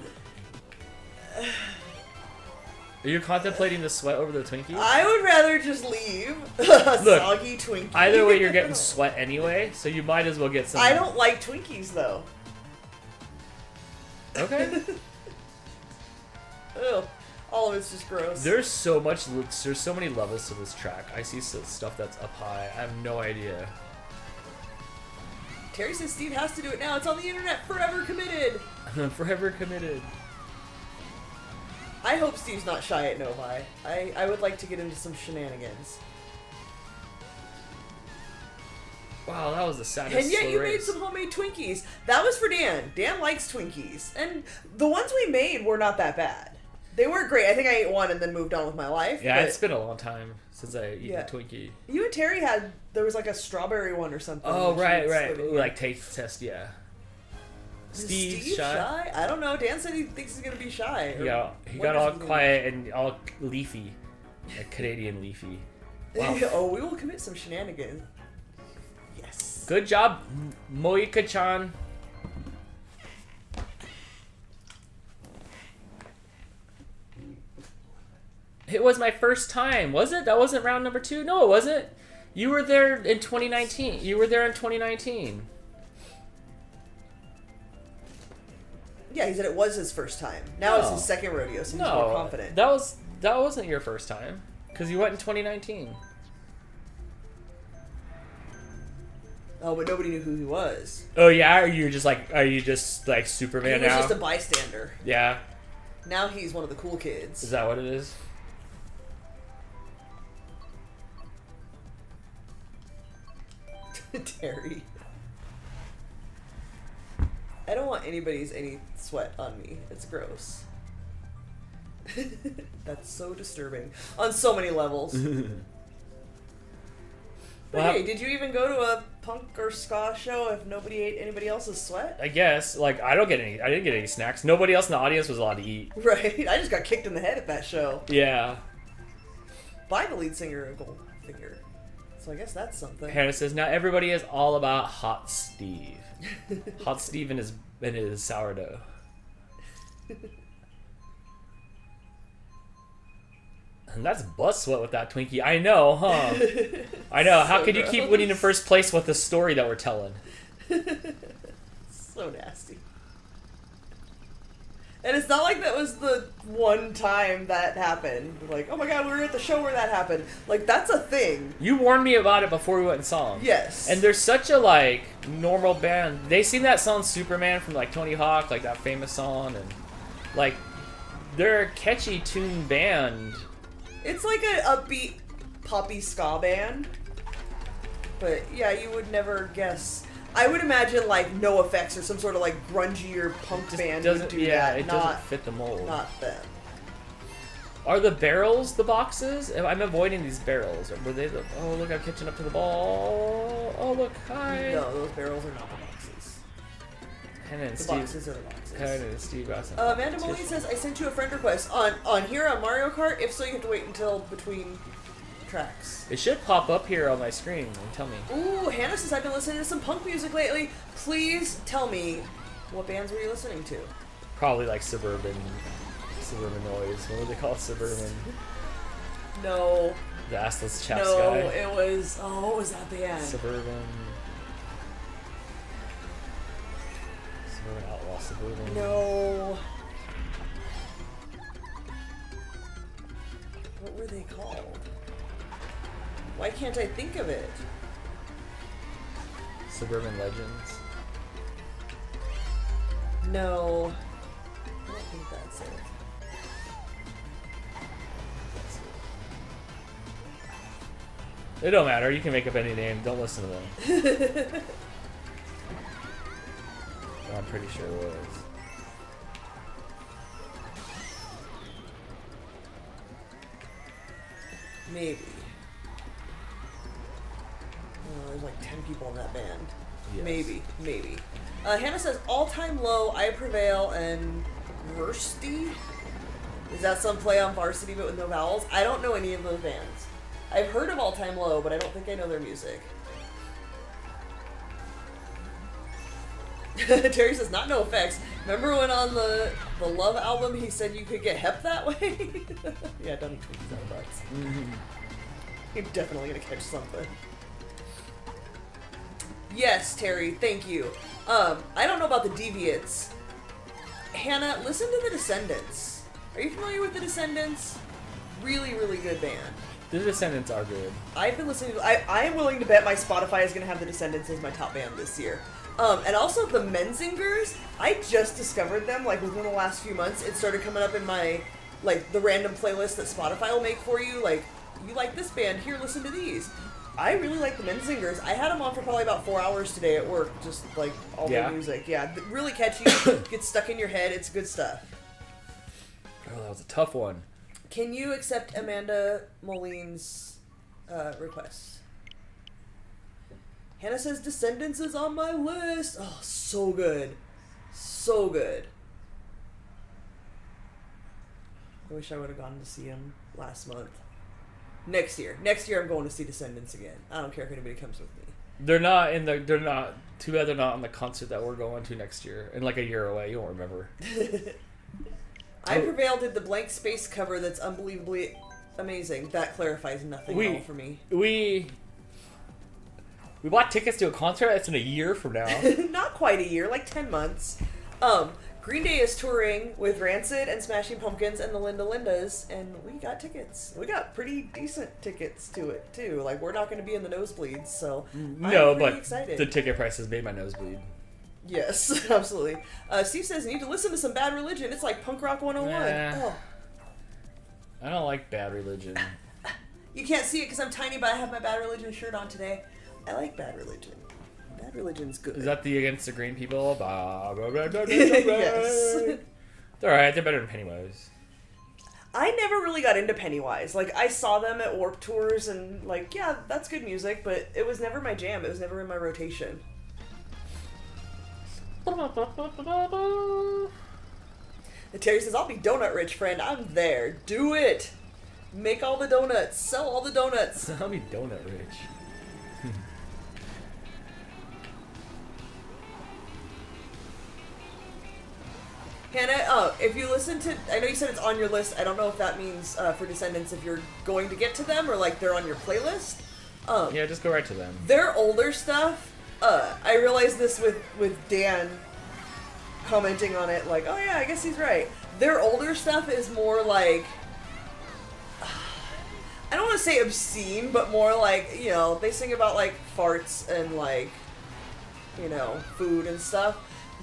Are you contemplating the sweat over the Twinkie? I would rather just leave a Look, soggy Twinkie. Either way, you're getting sweat anyway, so you might as well get some. I don't like Twinkies though. Okay. Ew. All of it's just gross. There's so many levels to this track. I see stuff that's up high. I have no idea. Terry says Steve has to do it now. It's on the internet. Forever committed. Forever committed. I hope Steve's not shy at Novi. I would like to get into some shenanigans. Wow, that was the saddest. And yet you made race. some homemade Twinkies. That was for Dan. Dan likes Twinkies. And the ones we made were not that bad. They weren't great. I think I ate one and then moved on with my life. Yeah, but it's been a long time since I eaten Yeah. a Twinkie. you and Terry there was like a strawberry one or something. Oh, that you right. slid in here. Like taste test, yeah. Steve's Steve shy. I don't know. Dan said he thinks he's gonna be shy. Yeah, he got all quiet and all leafy, like Canadian leafy. Wow. Oh, we will commit some shenanigans. Yes. Good job, Moika-chan. It was my first time, was it? That wasn't round number 2? No, it wasn't. You were there in 2019. You were there in 2019. Yeah, he said it was his first time. Now it's his second rodeo, so he's more confident. that wasn't your first time, because you went in 2019. Oh, but nobody knew who he was. Oh yeah, are you just like Superman He was now? just a bystander. Yeah, Now he's one of the cool kids. is that what it is? Terry. I don't want any sweat on me. It's gross. That's so disturbing on so many levels. But Well, hey, did you even go to a punk or ska show if nobody ate anybody else's sweat? I guess. Like I didn't get any snacks. Nobody else in the audience was allowed to eat. Right. I just got kicked in the head at that show Yeah. by the lead singer of Goldfinger. So I guess that's something. Hannah says now everybody is all about Hot Steve. Hot Steve and his sourdough. And that's butt sweat with that Twinkie. I know, huh? I know. How So could you keep gross. winning in first place with the story that we're telling? So nasty. And it's not like that was the one time that happened. Like, oh my god, we were at the show where that happened. Like, that's a thing. You warned me about it before we went and saw them. Yes. And they're such a, like, normal band. They sing that song Superman from, like, Tony Hawk, like that famous song. And, like, they're a catchy tune band. It's like a upbeat poppy ska band. But yeah, you would never guess. I would imagine like No Effects or some sort of like grungier punk band would do that. It not, doesn't fit the mold. Not them. Are the barrels the boxes? I'm avoiding these barrels. Were they the... Oh, look, I'm catching up to the ball. Oh, look, hi. No, those barrels are not the boxes. Hannah and The Steve. boxes are the boxes. Hannah and Steve got some Amanda Moline competition. says, I sent you a friend request on here on Mario Kart. If so, you have to wait until between tracks. It should pop up here on my screen and tell me. Ooh, Hannah says, I've been listening to some punk music lately. Please tell me, what bands were you listening to? Probably like suburban noise. What would they call it? Suburban. No. The assless chaps No, guy. it was, what was that band? Suburban outlaw. Suburban. No. What were they called? Why can't I think of it? Suburban legends. No. I don't think that's it. It don't matter. You can make up any name. Don't listen to them. I'm pretty sure it was. Maybe. Oh, there's like 10 people in that band. Yes. Maybe. Hannah says, all-time low, I Prevail, and Versty? Is that some play on varsity but with no vowels? I don't know any of those bands. I've heard of All Time Low, but I don't think I know their music. Terry says, not No Effects. Remember when on the Love album he said you could get hep that way? Yeah, Donnie tweets out of butts. You're definitely gonna catch something. Yes, Terry, thank you. I don't know about the Deviants. Hannah, listen to the Descendants. Are you familiar with the Descendants? Really, really good band. The Descendants are good. I've been listening to, I am willing to bet my Spotify is going to have the Descendants as my top band this year. And also the Menzingers, I just discovered them like within the last few months. It started coming up in my, like, the random playlist that Spotify will make for you. Like, you like this band, here, listen to these. I really like the Menzingers. I had them on for probably about 4 hours today at work, just like all their music. Yeah, really catchy, gets stuck in your head, it's good stuff. Oh, that was a tough one. Can you accept Amanda Moline's request? Hannah says Descendants is on my list. Oh, so good. So good. I wish I would have gone to see him last month. Next year I'm going to see Descendants again. I don't care if anybody comes with me. They're not. Too bad they're not on the concert that we're going to next year. In like a year away, you won't remember. I Prevail did the blank space cover that's unbelievably amazing. That clarifies nothing at all for me. We bought tickets to a concert that's in a year from now. Not quite a year, like 10 months. Green Day is touring with Rancid and Smashing Pumpkins and the Linda Lindas, and we got tickets. We got pretty decent tickets to it, too. Like, we're not going to be in the nosebleeds, so I'm pretty excited. The ticket prices made my nose bleed. Yes, absolutely. Steve says, you need to listen to some Bad Religion. It's like punk rock 101. Oh. I don't like Bad Religion. You can't see it because I'm tiny, but I have my Bad Religion shirt on today. I like Bad Religion. Bad Religion's good. Is that the Against the Green people? Yes. They're alright. They're better than Pennywise. I never really got into Pennywise. Like, I saw them at Warped Tours and, like, yeah, that's good music, but it was never my jam. It was never in my rotation. The Terry says, I'll be donut rich, friend. I'm there. Do it. Make all the donuts. Sell all the donuts. I'll be donut rich. Hannah, if you listen to, I know you said it's on your list. I don't know if that means for Descendants if you're going to get to them or like they're on your playlist. Yeah, just go right to them. Their older stuff, I realized this with Dan commenting on it, like, oh yeah, I guess he's right. Their older stuff is more like, I don't want to say obscene, but more like, you know, they sing about like farts and like, you know, food and stuff.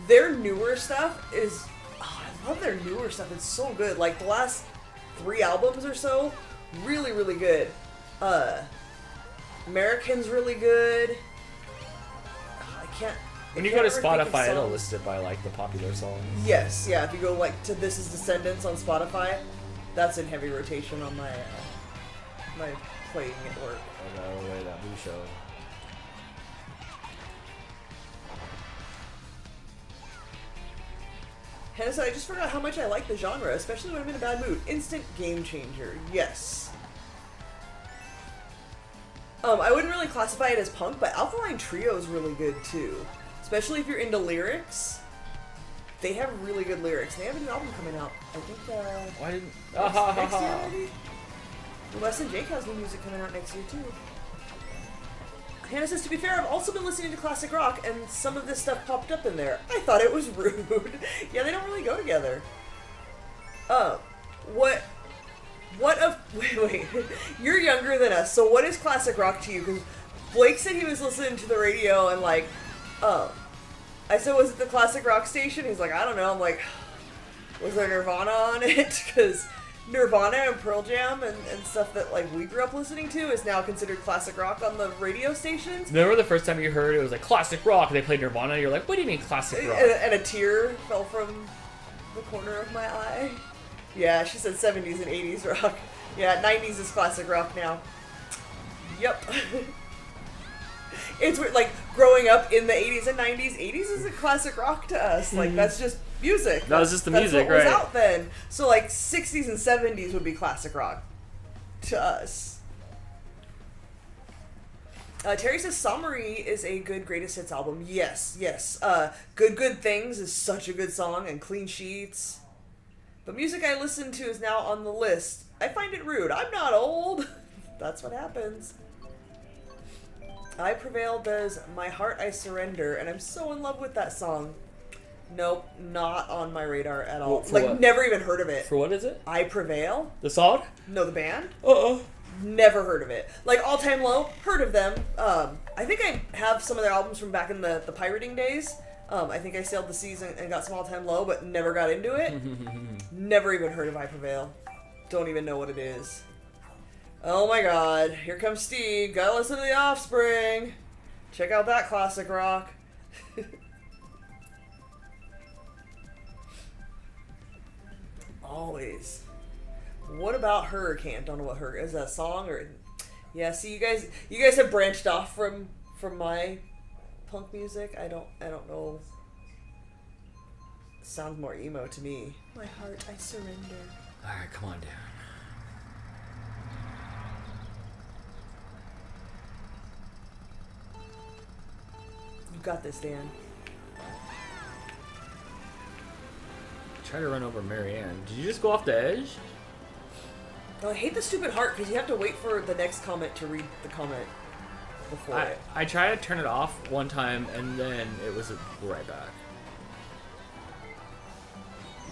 Their newer stuff is, I love their newer stuff. It's so good. Like the last 3 albums or so, really, really good. American's really good. I can't. When you go to Spotify, it'll list it by like the popular songs. Yes, yeah. If you go like to This Is Descendants on Spotify, that's in heavy rotation on my my playing at work. Oh, no way, that blue show. Hannah said, I just forgot how much I like the genre, especially when I'm in a bad mood. Instant game changer. Yes. I wouldn't really classify it as punk, but Alkaline Trio is really good too. Especially if you're into lyrics. They have really good lyrics. They have a new album coming out. I think, Why didn't... next year, maybe? Wes and Jake has new music coming out next year too. Hannah says, to be fair, I've also been listening to classic rock, and some of this stuff popped up in there. I thought it was rude. Yeah, they don't really go together. Wait. You're younger than us, so what is classic rock to you? Because Blake said he was listening to the radio, and like, I said, was it the classic rock station? He's like, I don't know. I'm like, was there Nirvana on it? Because Nirvana and Pearl Jam and stuff that like we grew up listening to is now considered classic rock on the radio stations. Remember the first time you heard it was like classic rock and they played Nirvana? You're like, what do you mean classic rock? And a tear fell from the corner of my eye. Yeah, she said 70s and 80s rock. Yeah, 90s is classic rock now. Yep. It's weird, like, growing up in the 80s and 90s, 80s isn't classic rock to us. Like, that's just music. That was just the music, right? right? Was out then. So, like, 60s and 70s would be classic rock to us. Terry says Summary is a good greatest hits album. Yes. Good Things is such a good song, and Clean Sheets. But music I listen to is now on the list. I find it rude. I'm not old. That's what happens. I Prevail does My Heart I Surrender, and I'm so in love with that song. Nope, not on my radar at all. For like, what? Never even heard of it. For what is it? I Prevail? The song? No, the band? Uh-oh. Never heard of it. Like, All Time Low, heard of them. I think I have some of their albums from back in the pirating days. I think I sailed the seas and got some All Time Low, but never got into it. Never even heard of I Prevail. Don't even know what it is. Oh my god, here comes Steve. Gotta listen to The Offspring. Check out that classic rock. Always. What about Her? Can't don't know what Her is. That a song or? Yeah. See, you guys have branched off from my punk music. I don't know. sounds more emo to me. My heart, I surrender. Alright, come on down. You got this, Dan. Try to run over Marianne. Did you just go off the edge? Oh, I hate the stupid heart because you have to wait for the next comment to read the comment before it. I tried to turn it off one time and then it was right back.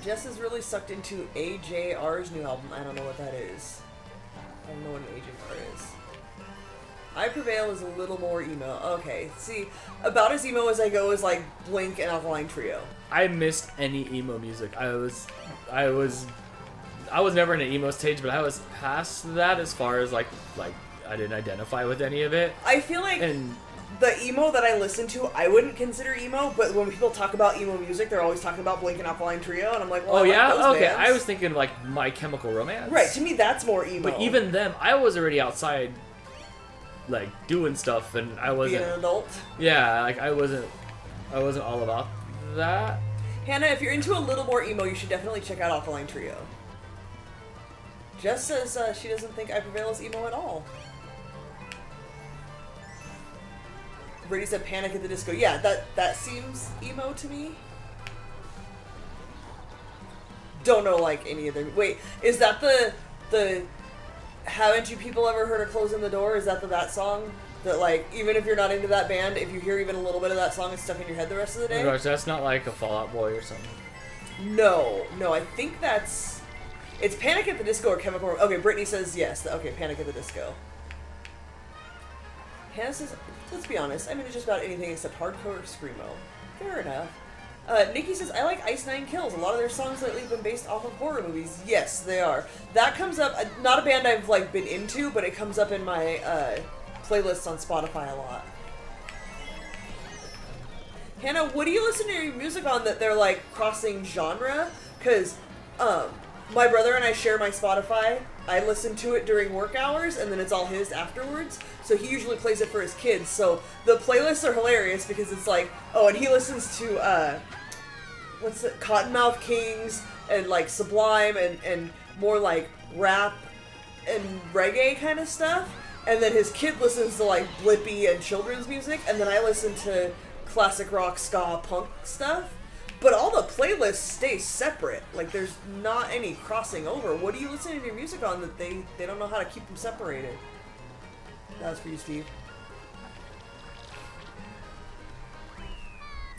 Jess is really sucked into AJR's new album. I don't know what that is. I don't know what an AJR is. I Prevail is a little more emo. Okay, see, about as emo as I go is like Blink and Alkaline Trio. I missed any emo music. I was never in an emo stage, but I was past that as far as like I didn't identify with any of it. I feel like the emo that I listen to, I wouldn't consider emo, but when people talk about emo music, they're always talking about Blink and Alkaline Trio, and I'm like, well, oh I yeah, like those okay. bands. I was thinking like My Chemical Romance. Right, to me that's more emo. But even them, I was already outside, like doing stuff, and I wasn't. Being an adult. Yeah, like I wasn't all about that. Hannah, if you're into a little more emo, you should definitely check out Alkaline Trio. Jess says she doesn't think I Prevail is emo at all. Brady said Panic at the Disco. Yeah, that seems emo to me. Don't know like any of them. Wait, is that the haven't you people ever heard of Closing the Door? Is that that song? That like, even if you're not into that band, if you hear even a little bit of that song, it's stuck in your head the rest of the day? Oh my gosh, that's not like a Fall Out Boy or something. No, I think it's Panic at the Disco or Chemical. Okay, Brittany says yes. Okay, Panic at the Disco. Hannah says, let's be honest, I'm into just about anything except hardcore or screamo. Fair enough. Nikki says, I like Ice Nine Kills. A lot of their songs lately have been based off of horror movies. Yes, they are. That comes up, not a band I've like been into, but it comes up in my playlists on Spotify a lot. Hannah, what do you listen to your music on that they're like crossing genre? Because my brother and I share my Spotify. I listen to it during work hours, and then it's all his afterwards. So he usually plays it for his kids. So the playlists are hilarious because it's like, oh, and he listens to what's it, Cottonmouth Kings and like Sublime and more like rap and reggae kind of stuff. And then his kid listens to like Blippi and children's music, and then I listen to classic rock, ska, punk stuff. But all the playlists stay separate. Like, there's not any crossing over. What are you listening to your music on that they don't know how to keep them separated? That was for you, Steve.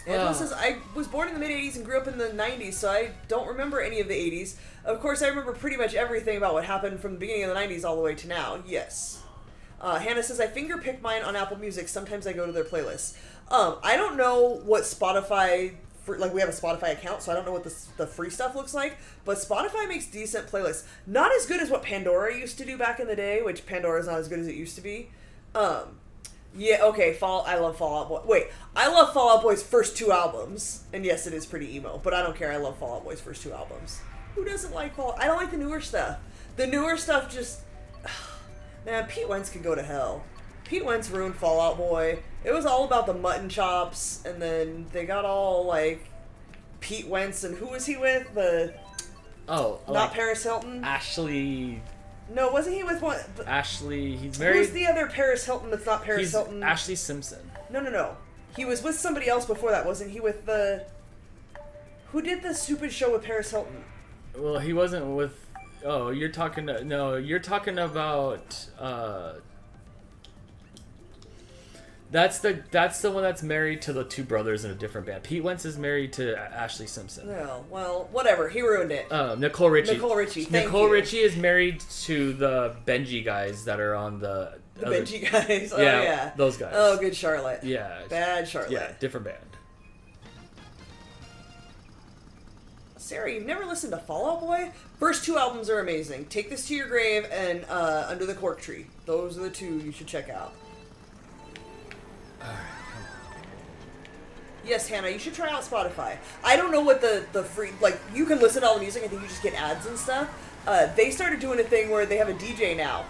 Angela says, I was born in the mid-'80s and grew up in the 90s, so I don't remember any of the 80s. Of course, I remember pretty much everything about what happened from the beginning of the 90s all the way to now. Yes. Hannah says, I finger-pick mine on Apple Music. Sometimes I go to their playlists. I don't know what Spotify... like, we have a Spotify account, so I don't know what the free stuff looks like, but Spotify makes decent playlists. Not as good as what Pandora used to do back in the day, which Pandora's not as good as it used to be. Yeah, okay, I love Fall Out Boy. Wait, I love Fall Out Boy's first 2 albums, and yes, it is pretty emo, but I don't care, I love Fall Out Boy's first 2 albums. Who doesn't like Fall Out? I don't like the newer stuff. The newer stuff just... Man, Pete Wentz could go to hell. Pete Wentz ruined Fall Out Boy. It was all about the mutton chops, and then they got all, like, Pete Wentz, and who was he with? Not like Paris Hilton? Ashley... No, wasn't he with one... Ashley... He's married... Who's the other Paris Hilton that's not Paris Hilton? Ashley Simpson. No. He was with somebody else before that, wasn't he with the... Who did the stupid show with Paris Hilton? Well, he wasn't with... Oh, you're talking... No, you're talking about... That's the one that's married to the 2 brothers in a different band. Pete Wentz is married to Ashley Simpson. Well, whatever. He ruined it. Nicole Richie. Nicole Richie is married to the Benji guys that are on the Benji guys. Oh, yeah, those guys. Oh, good Charlotte. Yeah. Bad Charlotte. Yeah, different band. Sarah, you've never listened to Fall Out Boy? First 2 albums are amazing. Take This to Your Grave and Under the Cork Tree. Those are the 2 you should check out. Yes, Hannah, you should try out Spotify. I don't know what the free... Like, you can listen to all the music. I think you just get ads and stuff. They started doing a thing where they have a DJ now,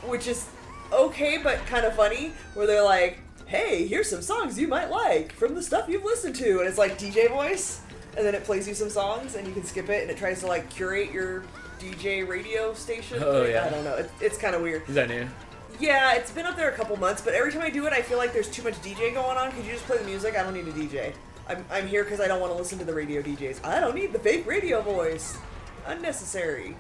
which is okay, but kind of funny, where they're like, hey, here's some songs you might like from the stuff you've listened to. And it's like DJ voice. and then it plays you some songs, and you can skip it, and it tries to like curate your DJ radio station. Oh, yeah. I don't know. It's kind of weird. Is that new? Yeah, it's been up there a couple months, but every time I do it, I feel like there's too much DJ going on. Could you just play the music? I don't need a DJ. I'm here because I don't want to listen to the radio DJs. I don't need the fake radio voice. Unnecessary.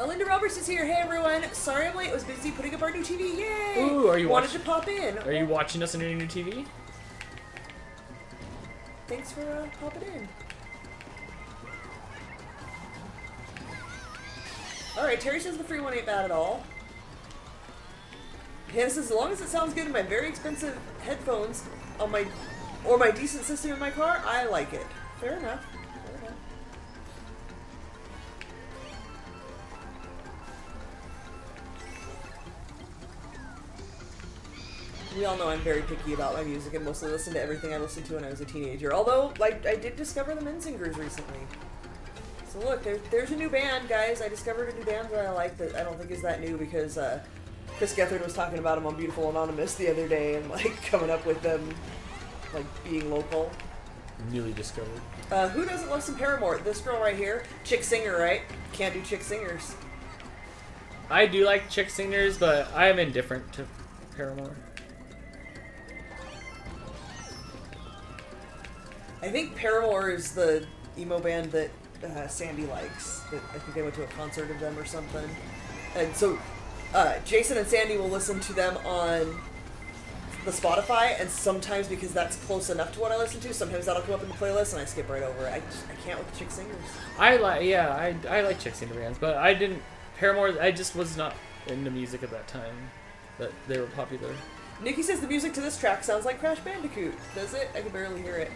Linda Roberts is here. Hey everyone. Sorry I'm late. I was busy putting up our new TV. Yay! Ooh, are you wanted to pop in? Are you watching us on your new TV? Thanks for popping in. Alright, Terry says the free one ain't bad at all. Hannah says, as long as it sounds good in my very expensive headphones on my decent system in my car, I like it. Fair enough. Fair enough. We all know I'm very picky about my music and mostly listen to everything I listened to when I was a teenager. Although, like, I did discover the Menzingers recently. So look, there's a new band, guys. I discovered a new band that I like that I don't think is that new because Chris Gethard was talking about them on Beautiful Anonymous the other day and like coming up with them like being local. Newly discovered. Who doesn't love some Paramore? This girl right here, chick singer, right? Can't do chick singers. I do like chick singers, but I am indifferent to Paramore. I think Paramore is the emo band that Sandy likes. That I think they went to a concert of them or something. And so Jason and Sandy will listen to them on the Spotify, and sometimes because that's close enough to what I listen to, sometimes that'll come up in the playlist and I skip right over it. I can't with the chick singers. I like chick singer bands, but I didn't Paramore. I just was not into music at that time, but they were popular. Nikki says the music to this track sounds like Crash Bandicoot. Does it? I can barely hear it.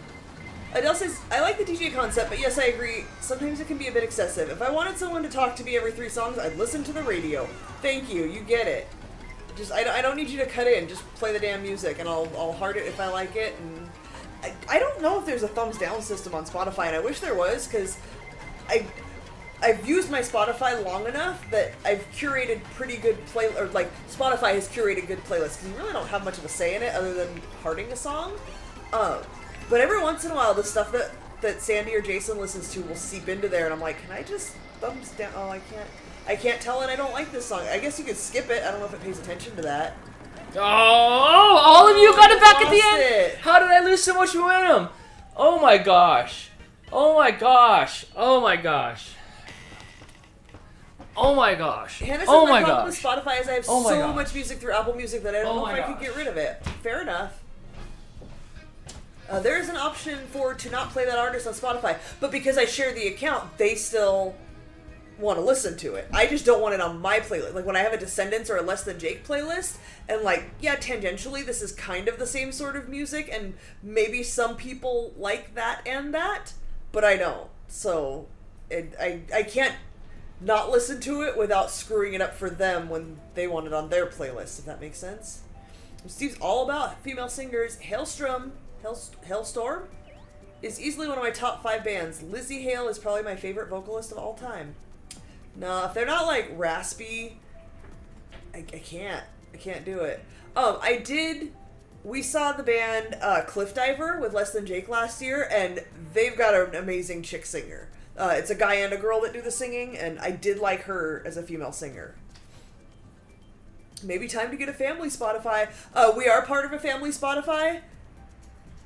Adele says, I like the DJ concept, but yes, I agree. Sometimes it can be a bit excessive. If I wanted someone to talk to me every 3 songs, I'd listen to the radio. Thank you. You get it. Just I don't need you to cut in. Just play the damn music, and I'll heart it if I like it. And I don't know if there's a thumbs down system on Spotify, and I wish there was, because I've used my Spotify long enough that I've curated pretty good Spotify has curated good playlists, because you really don't have much of a say in it other than hearting a song. But every once in a while, the stuff that Sandy or Jason listens to will seep into there, and I'm like, can I just thumbs down? Oh, I can't tell, and I don't like this song. I guess you could skip it. I don't know if it pays attention to that. Oh, all of you got it back at the end? It. How did I lose so much momentum? Oh my gosh. Oh my gosh. Oh my gosh. Oh my gosh. Hannah says oh my my problem gosh. with Spotify is I have Oh my so gosh. much music through Apple Music that I don't Oh know my if I could gosh. get rid of it. Fair enough. There is an option to not play that artist on Spotify, but because I share the account, they still want to listen to it. I just don't want it on my playlist. Like when I have a Descendants or a Less Than Jake playlist, and like, yeah, tangentially this is kind of the same sort of music, and maybe some people like that and that, but I don't. So I can't not listen to it without screwing it up for them when they want it on their playlist, if that makes sense. Steve's all about female singers. Hailstorm is easily one of my top 5 bands. Lizzie Hale is probably my favorite vocalist of all time. No, if they're not like raspy, I can't do it. We saw the band Cliff Diver with Less Than Jake last year, and they've got an amazing chick singer. It's a guy and a girl that do the singing, and I did like her as a female singer. Maybe time to get a family Spotify. We are part of a family Spotify,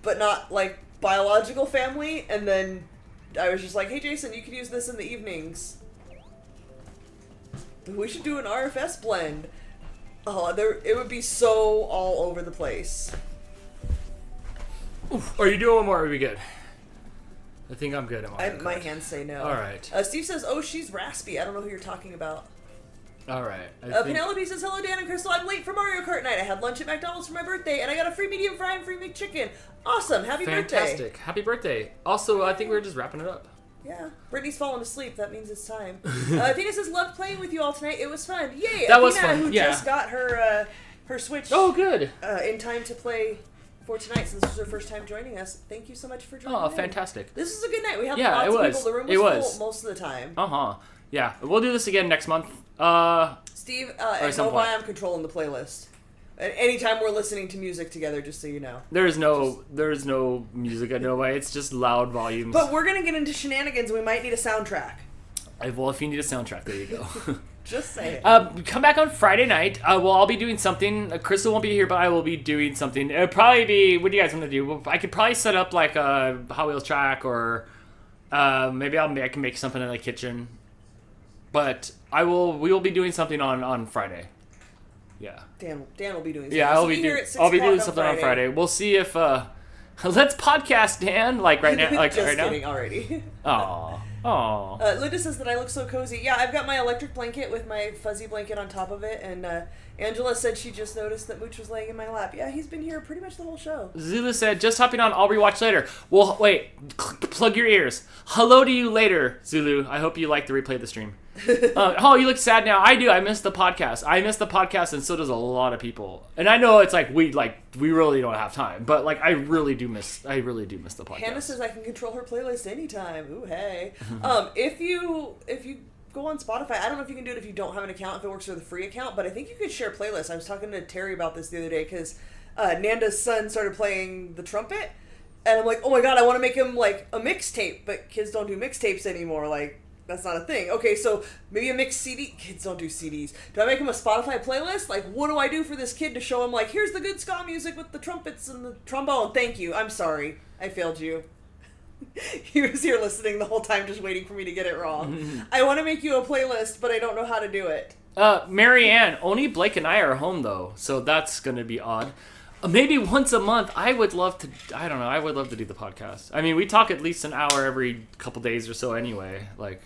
but not like biological family. And then I was just like, hey Jason, you can use this in the evenings. We should do an RFS blend. Oh, it would be so all over the place. Oof. Are you doing one more? Are we good? I think I'm good. My hands say no. All right. Steve says, oh, she's raspy. I don't know who you're talking about. All right. Penelope says, hello, Dan and Crystal. I'm late for Mario Kart night. I had lunch at McDonald's for my birthday, and I got a free medium fry and free McChicken. Awesome. Happy birthday. Fantastic. Happy birthday. Also, I think we're just wrapping it up. Yeah. Brittany's fallen asleep. That means it's time. Athena says, loved playing with you all tonight. It was fun. Yay. That Athena, was fun. who Yeah. just got her Switch Oh, good. in time to play for tonight, so this was her first time joining us. Thank you so much for joining Oh, in. fantastic. This was a good night. We had Yeah, lots it of was. people. The room It was was. full most of the time. Uh-huh. Yeah. We'll do this again next month. Steve at and some Novi, point. I'm controlling the playlist. Anytime we're listening to music together, just so you know. There's no music at no way. It's just loud volumes. But we're gonna get into shenanigans. And we might need a soundtrack. Well, if you need a soundtrack, there you go. Just saying. Come back on Friday night. Well, I'll be doing something. Crystal won't be here, but I will be doing something. It'll probably be. What do you guys want to do? I could probably set up like a Hot Wheels track, or maybe I can make something in the kitchen. But we will be doing something on Friday. Yeah. Dan will be doing something. Yeah, I'll be doing something on Friday. We'll see if let's podcast Dan like right now. Like Just right kidding now. already. Aw. Linda says that I look so cozy. Yeah, I've got my electric blanket with my fuzzy blanket on top of it, and Angela said she just noticed that Mooch was laying in my lap. Yeah, he's been here pretty much the whole show. Zulu said, just hopping on, I'll rewatch later. Well, wait, plug your ears. Hello to you later, Zulu. I hope you like the replay of the stream. Oh, you look sad now. I do. I missed the podcast. And so does a lot of people. And I know it's like we really don't have time, but like I really do miss the podcast. Hannah says I can control her playlist anytime. Ooh, hey. If you go on Spotify, I don't know if you can do it if you don't have an account, if it works with a free account, but I think you could share playlists. I was talking to Terry about this the other day because Nanda's son started playing the trumpet, and I'm like, oh my god, I want to make him like a mixtape, but kids don't do mixtapes anymore. Like, that's not a thing. Okay, so maybe a mixed CD. Kids don't do CDs. Do I make him a Spotify playlist? Like, what do I do for this kid to show him, like, here's the good ska music with the trumpets and the trombone. Thank you. I'm sorry. I failed you. He was here listening the whole time just waiting for me to get it wrong. I want to make you a playlist, but I don't know how to do it. Marianne, only Blake and I are home, though, so that's going to be odd. Maybe once a month. I would love to do the podcast. I mean, we talk at least an hour every couple days or so anyway. Like,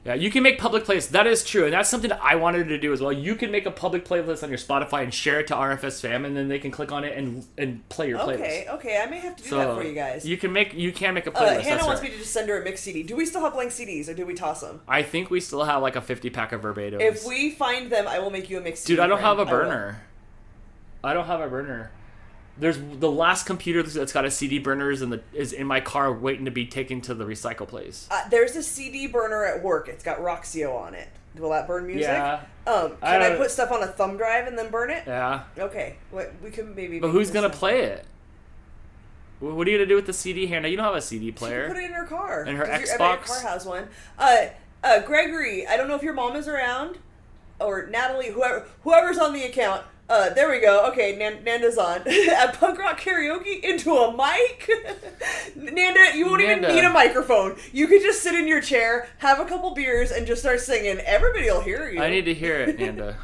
yeah, you can make public playlists. That is true, and that's something that I wanted to do as well. You can make a public playlist on your Spotify and share it to RFS Fam, and then they can click on it and play your playlist. Okay, I may have to do that for you guys. You can make a playlist. Hannah wants me to just send her a mixed CD. Do we still have blank CDs, or do we toss them? I think we still have like a 50-pack of Verbatims. If we find them, I will make you a mixed CD. Dude, I don't have a burner. There's the last computer that's got a CD burner is in my car waiting to be taken to the recycle place. There's a CD burner at work. It's got Roxio on it. Will that burn music? Yeah. Can I put stuff on a thumb drive and then burn it? Yeah. Okay. We can maybe. But who's gonna play it? What are you gonna do with the CD, Hannah? You don't have a CD player. She can put it in her car. And her Xbox. Your car has one. Gregory, I don't know if your mom is around, or Natalie, whoever's on the account. There we go. Okay, Nanda's on. At Punk Rock Karaoke into a mic? Nanda, you won't even need a microphone. You could just sit in your chair, have a couple beers, and just start singing. Everybody will hear you. I need to hear it, Nanda.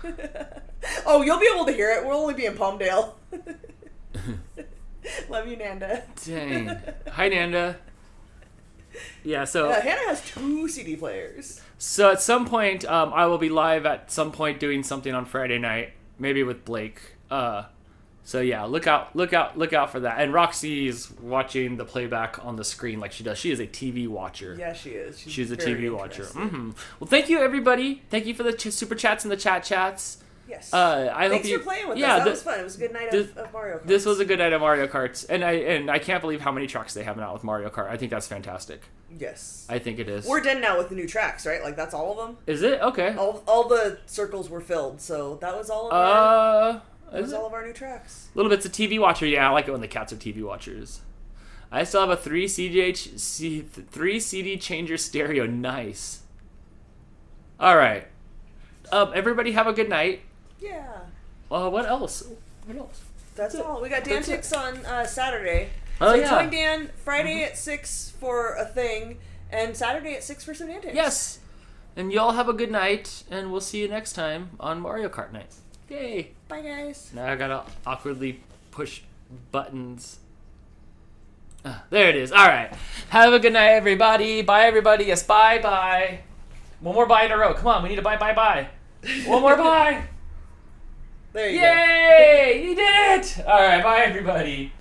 Oh, you'll be able to hear it. We'll only be in Palmdale. Love you, Nanda. Dang. Hi, Nanda. Yeah, so... Hannah has 2 CD players. So at some point, I will be live at some point doing something on Friday night. Maybe with Blake. So yeah, look out for that. And Roxy's watching the playback on the screen like she does. She is a TV watcher. Yeah, she is. She's a TV watcher. Mm-hmm. Well, thank you everybody. Thank you for the super chats and the chats. Yes. Thanks for playing with us. That was fun. It was a good night of Mario Kart. This was a good night of Mario Karts, and I can't believe how many tracks they have out with Mario Kart. I think that's fantastic. Yes. I think it is. We're done now with the new tracks, right? Like, that's all of them? Is it? Okay. All the circles were filled, so that was all of all of our new tracks. Little bits of TV watcher. Yeah, I like it when the cats are TV watchers. I still have a 3 CD changer stereo. Nice. All right. Everybody have a good night. Yeah. What else? That's all. We got Dantics on Saturday. Oh, so yeah. join Dan Friday at 6 for a thing, and Saturday at 6 for some Dantics. Yes. And y'all have a good night, and we'll see you next time on Mario Kart night. Yay. Bye, guys. Now I gotta awkwardly push buttons. There it is. All right. Have a good night, everybody. Bye, everybody. Yes, bye. One more bye in a row. Come on, we need a bye. One more bye. There you go. Yay! You did it! All right, bye, everybody.